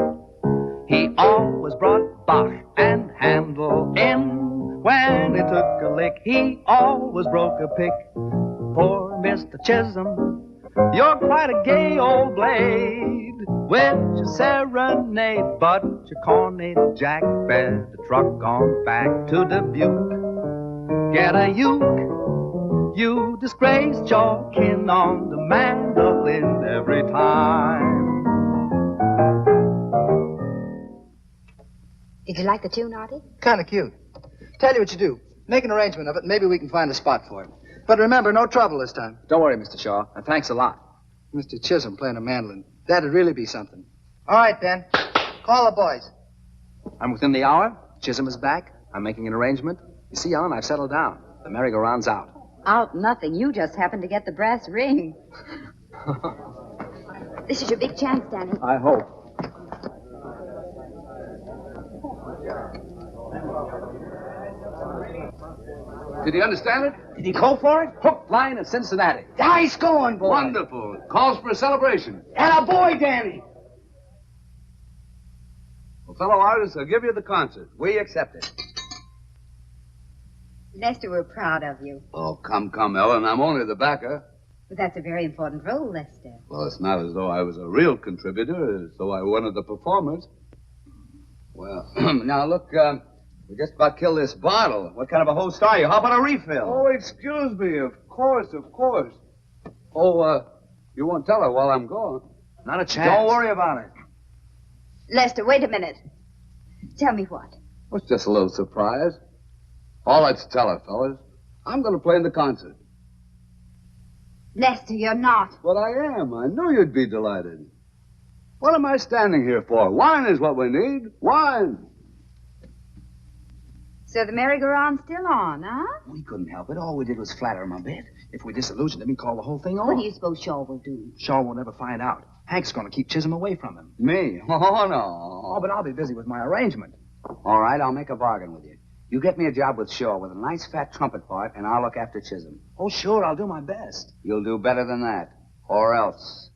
Speaker 11: He always brought Bach and Handel in. When he took a lick, he always broke a pick. Poor Mr. Chisholm, you're quite a gay old blade with your serenade, but your corny Jack better truck on back to Dubuque. Get a uke. You disgraced your kin on the mandolin every time.
Speaker 2: Did you like the tune, Artie?
Speaker 6: Kind of cute. Tell you what you do. Make an arrangement of it, and maybe we can find a spot for it. But remember, no trouble this time.
Speaker 3: Don't worry, Mr. Shaw. And thanks a lot.
Speaker 6: Mr. Chisholm playing a mandolin. That'd really be something. All right, Ben. Call the boys.
Speaker 3: I'm within the hour. Chisholm is back. I'm making an arrangement. You see, Ellen, I've settled down. The merry-go-round's out.
Speaker 2: Out nothing. You just happened to get the brass ring. This is your big chance, Danny.
Speaker 3: I hope.
Speaker 15: Did he understand it?
Speaker 3: Did he go for it? Hook, line, and Cincinnati.
Speaker 14: Nice going, boy.
Speaker 15: Wonderful. Calls for a celebration.
Speaker 14: And a boy, Danny.
Speaker 15: Well, fellow artists, I'll give you the concert.
Speaker 3: We accept it.
Speaker 2: Lester, we're proud of you.
Speaker 15: Oh, come, Ellen. I'm only the backer.
Speaker 2: But that's a very important role, Lester.
Speaker 15: Well, it's not as though I was a real contributor, as though I were one of the performers.
Speaker 14: Well, now look, we just about killed this bottle.
Speaker 3: What kind of a host are you? How about a refill?
Speaker 15: Oh, excuse me. Of course. Oh, you won't tell her while I'm gone.
Speaker 3: Not a chance.
Speaker 14: Don't worry about it.
Speaker 2: Lester, wait a minute. Tell me what.
Speaker 15: Well, it's just a little surprise. All right to tell her, fellas. I'm going to play in the concert.
Speaker 2: Lester, you're not.
Speaker 15: But I am. I knew you'd be delighted. What am I standing here for? Wine is what we need. Wine.
Speaker 2: So the merry-go-round's still on, huh?
Speaker 3: We couldn't help it. All we did was flatter him a bit. If we disillusioned him, he'd call the whole thing off.
Speaker 2: What do you suppose Shaw will do?
Speaker 3: Shaw won't ever find out. Hank's going to keep Chisholm away from him.
Speaker 14: Me? Oh, no.
Speaker 3: Oh, but I'll be busy with my arrangement.
Speaker 14: All right, I'll make a bargain with you. You get me a job with Shaw with a nice fat trumpet part, and I'll look after Chisholm.
Speaker 3: Oh, sure, I'll do my best.
Speaker 14: You'll do better than that. Or else.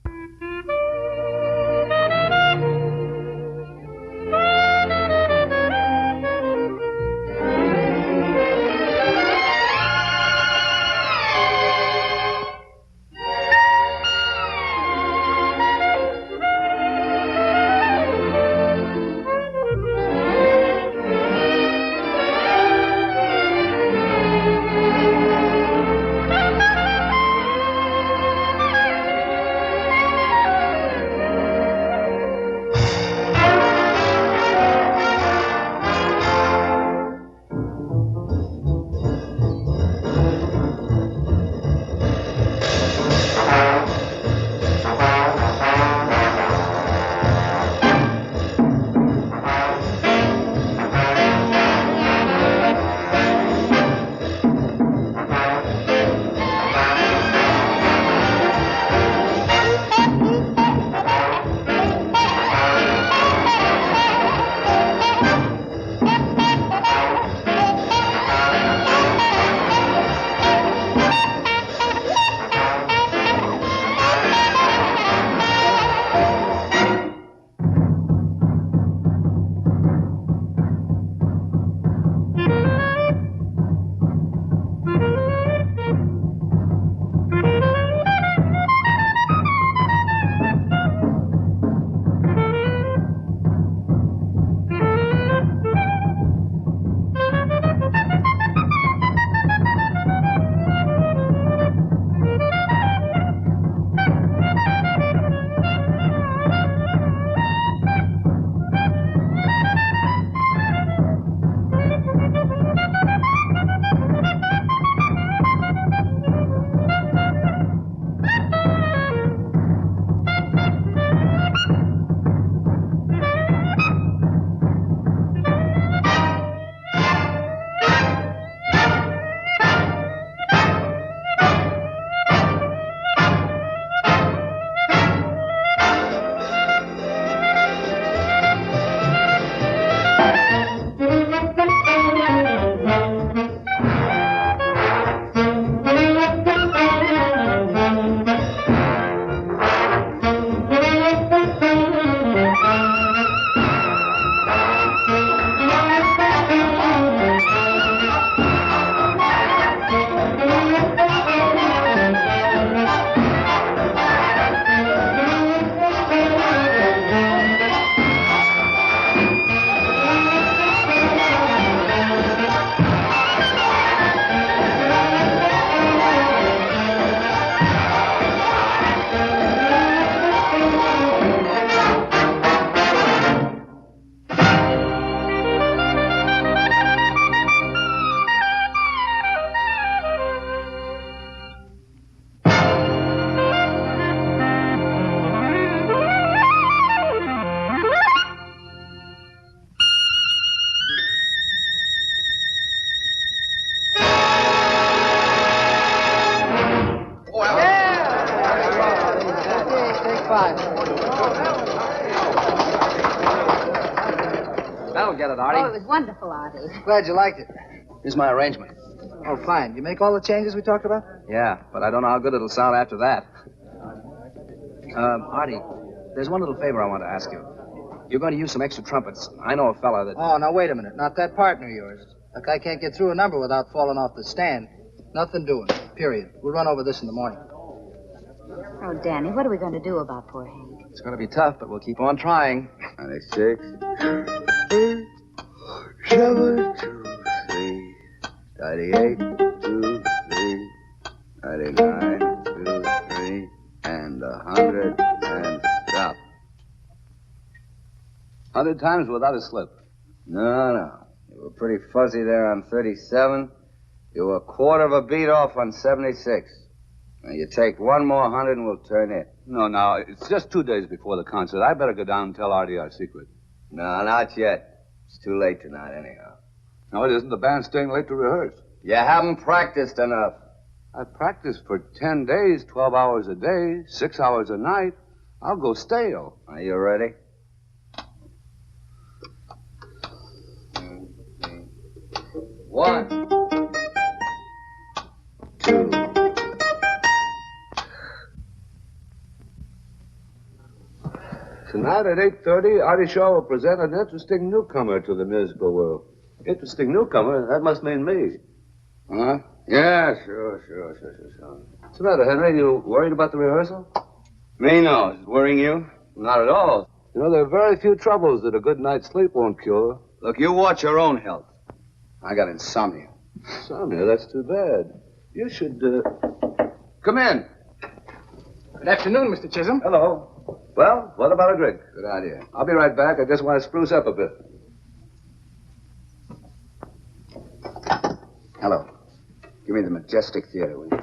Speaker 3: That'll get it, Artie.
Speaker 12: Oh, it was wonderful, Artie.
Speaker 1: Glad you liked it.
Speaker 3: Here's my arrangement.
Speaker 1: Oh, fine. You make all the changes we talked about?
Speaker 3: Yeah, but I don't know how good it'll sound after that. Artie, there's one little favor I want to ask you. You're going to use some extra trumpets. I know a fella that...
Speaker 1: Oh, now, wait a minute. Not that partner of yours. Look, I can't get through a number without falling off the stand. Nothing doing. Period. We'll run over this in the morning.
Speaker 2: Oh, Danny, what are we going to do about poor Hank?
Speaker 3: It's going to be tough, but we'll keep on trying.
Speaker 14: 96, 7, 2, 3, 98, 2, 3, 99, 2, 3, and 100, and stop.
Speaker 15: 100 times without a slip.
Speaker 14: No. You were pretty fuzzy there on 37. You were a quarter of a beat off on 76. Now, you take one more 100 and we'll turn it.
Speaker 15: No, it's just 2 days before the concert. I better go down and tell Artie our secret.
Speaker 14: No, not yet. It's too late tonight, anyhow.
Speaker 15: No, it isn't. The band's staying late to rehearse.
Speaker 14: You haven't practiced enough.
Speaker 15: I practiced for 10 days, 12 hours a day, 6 hours a night. I'll go stale.
Speaker 14: Are you ready? 1, 2.
Speaker 15: Tonight at 8:30, Artie Shaw will present an interesting newcomer to the musical world. Interesting newcomer? That must mean me.
Speaker 14: Huh? Yeah, sure.
Speaker 15: What's the matter, Henry? You worried about the rehearsal?
Speaker 14: Me, no. Is it worrying you?
Speaker 15: Not at all. You know, there are very few troubles that a good night's sleep won't cure.
Speaker 14: Look, you watch your own health. I got insomnia.
Speaker 15: Insomnia? That's too bad. You should, come in.
Speaker 3: Good afternoon, Mr. Chisholm.
Speaker 15: Hello. Well, what about a drink?
Speaker 14: Good idea.
Speaker 15: I'll be right back. I just want to spruce up a bit.
Speaker 14: Hello. Give me the Majestic Theater, will you?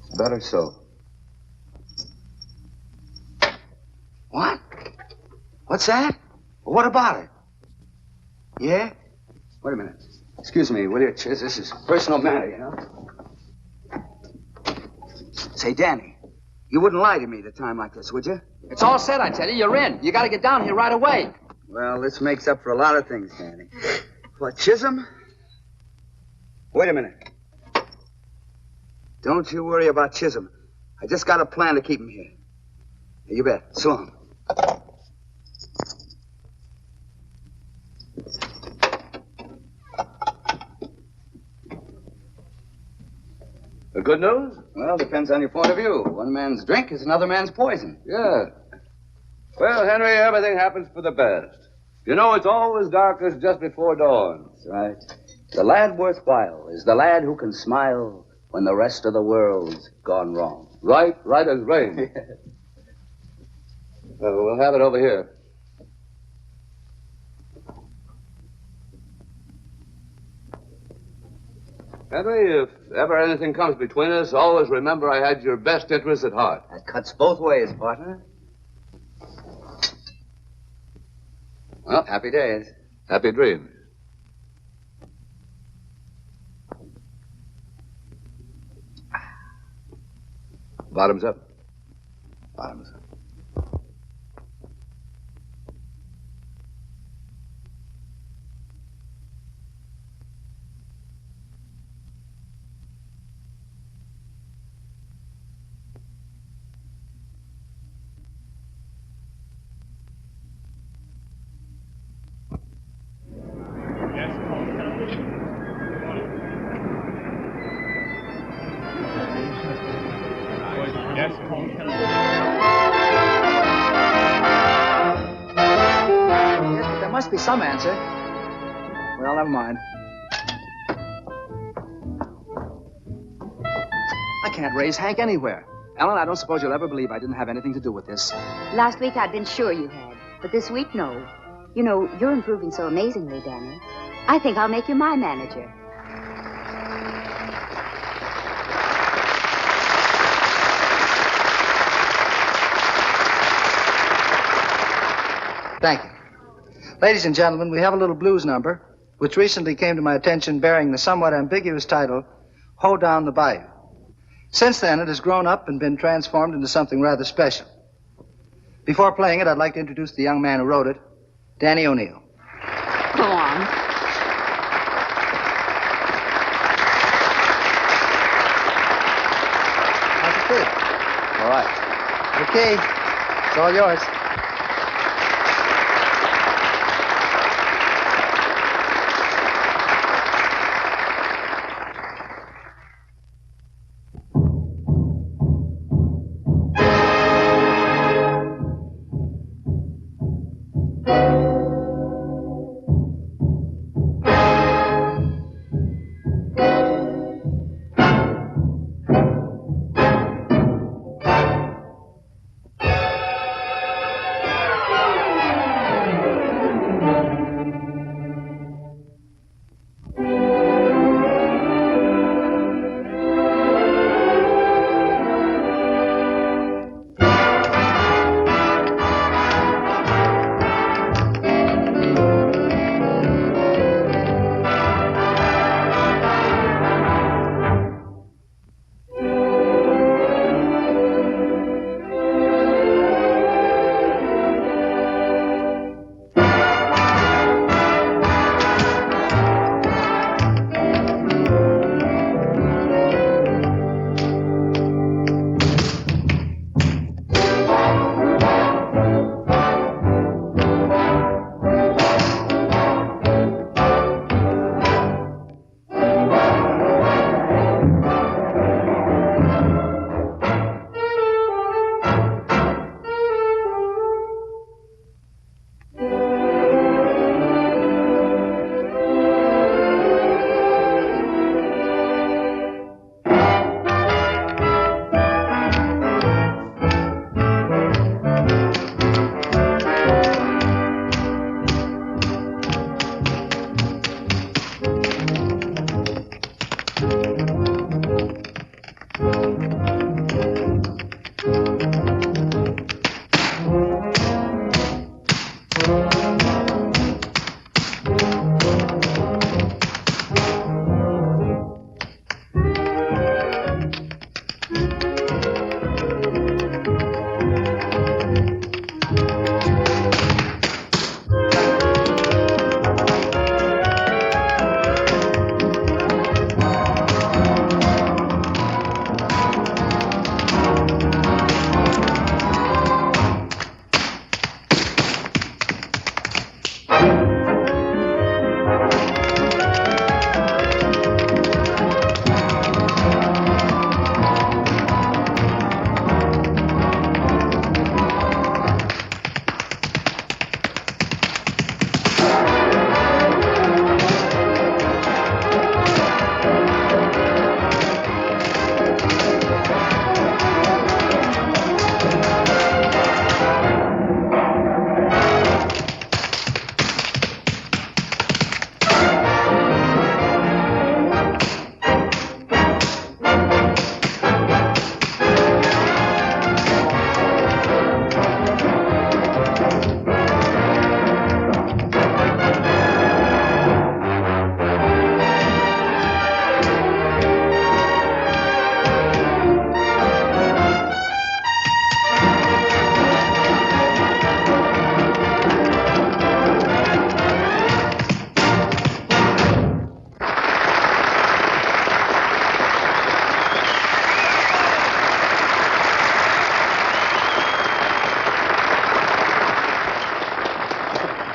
Speaker 14: It's better so. What? What's that? Well, what about it? Yeah? Wait a minute. Excuse me, will you, Chiz? This is a personal matter, you know? Say, Danny, you wouldn't lie to me at a time like this, would you?
Speaker 3: It's all set, I tell you. You're in. You got to get down here right away.
Speaker 14: Well, this makes up for a lot of things, Danny. What, Chisholm? Wait a minute. Don't you worry about Chisholm. I just got a plan to keep him here. You bet. So long.
Speaker 15: The good news?
Speaker 14: Well, depends on your point of view. One man's drink is another man's poison.
Speaker 15: Yeah. Well, Henry, everything happens for the best. You know, it's always darkest just before dawn.
Speaker 14: That's right. The lad worthwhile is the lad who can smile when the rest of the world's gone wrong.
Speaker 15: Right as rain. We'll have it over here. Henry, if ever anything comes between us, always remember I had your best interests at heart.
Speaker 14: That cuts both ways, partner. Well, happy days.
Speaker 15: Happy dreams. Bottoms up.
Speaker 14: Bottoms up.
Speaker 1: Yes, but there must be some answer. Well, never mind. I can't raise Hank anywhere. Ellen, I don't suppose you'll ever believe I didn't have anything to do with this.
Speaker 2: Last week I'd been sure you had, but this week, no. You know, you're improving so amazingly, Danny. I think I'll make you my manager.
Speaker 1: Thank you. Ladies and gentlemen, we have a little blues number, which recently came to my attention bearing the somewhat ambiguous title, Ho Down the Bayou. Since then, it has grown up and been transformed into something rather special. Before playing it, I'd like to introduce the young man who wrote it, Danny O'Neill.
Speaker 2: Go on.
Speaker 1: How's it feel?
Speaker 3: All right.
Speaker 1: Okay, it's all yours.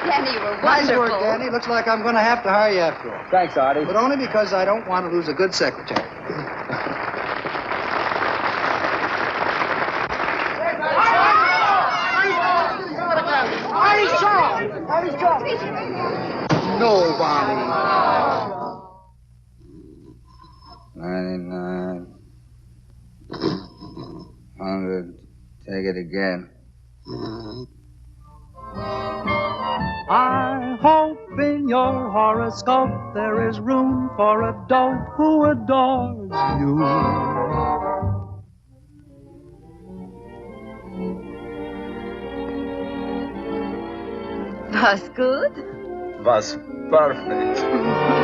Speaker 12: Danny, you were
Speaker 1: Nice
Speaker 12: wonderful.
Speaker 1: work, Danny. Looks like I'm going to have to hire you after all.
Speaker 3: Thanks, Artie.
Speaker 1: But only because I don't want to lose a good secretary.
Speaker 6: Artie Shaw! Artie Shaw!
Speaker 1: Nobody.
Speaker 14: 99. 100. Take it again.
Speaker 11: I hope in your horoscope there is room for a dope who adores you.
Speaker 2: Was good?
Speaker 3: Was perfect.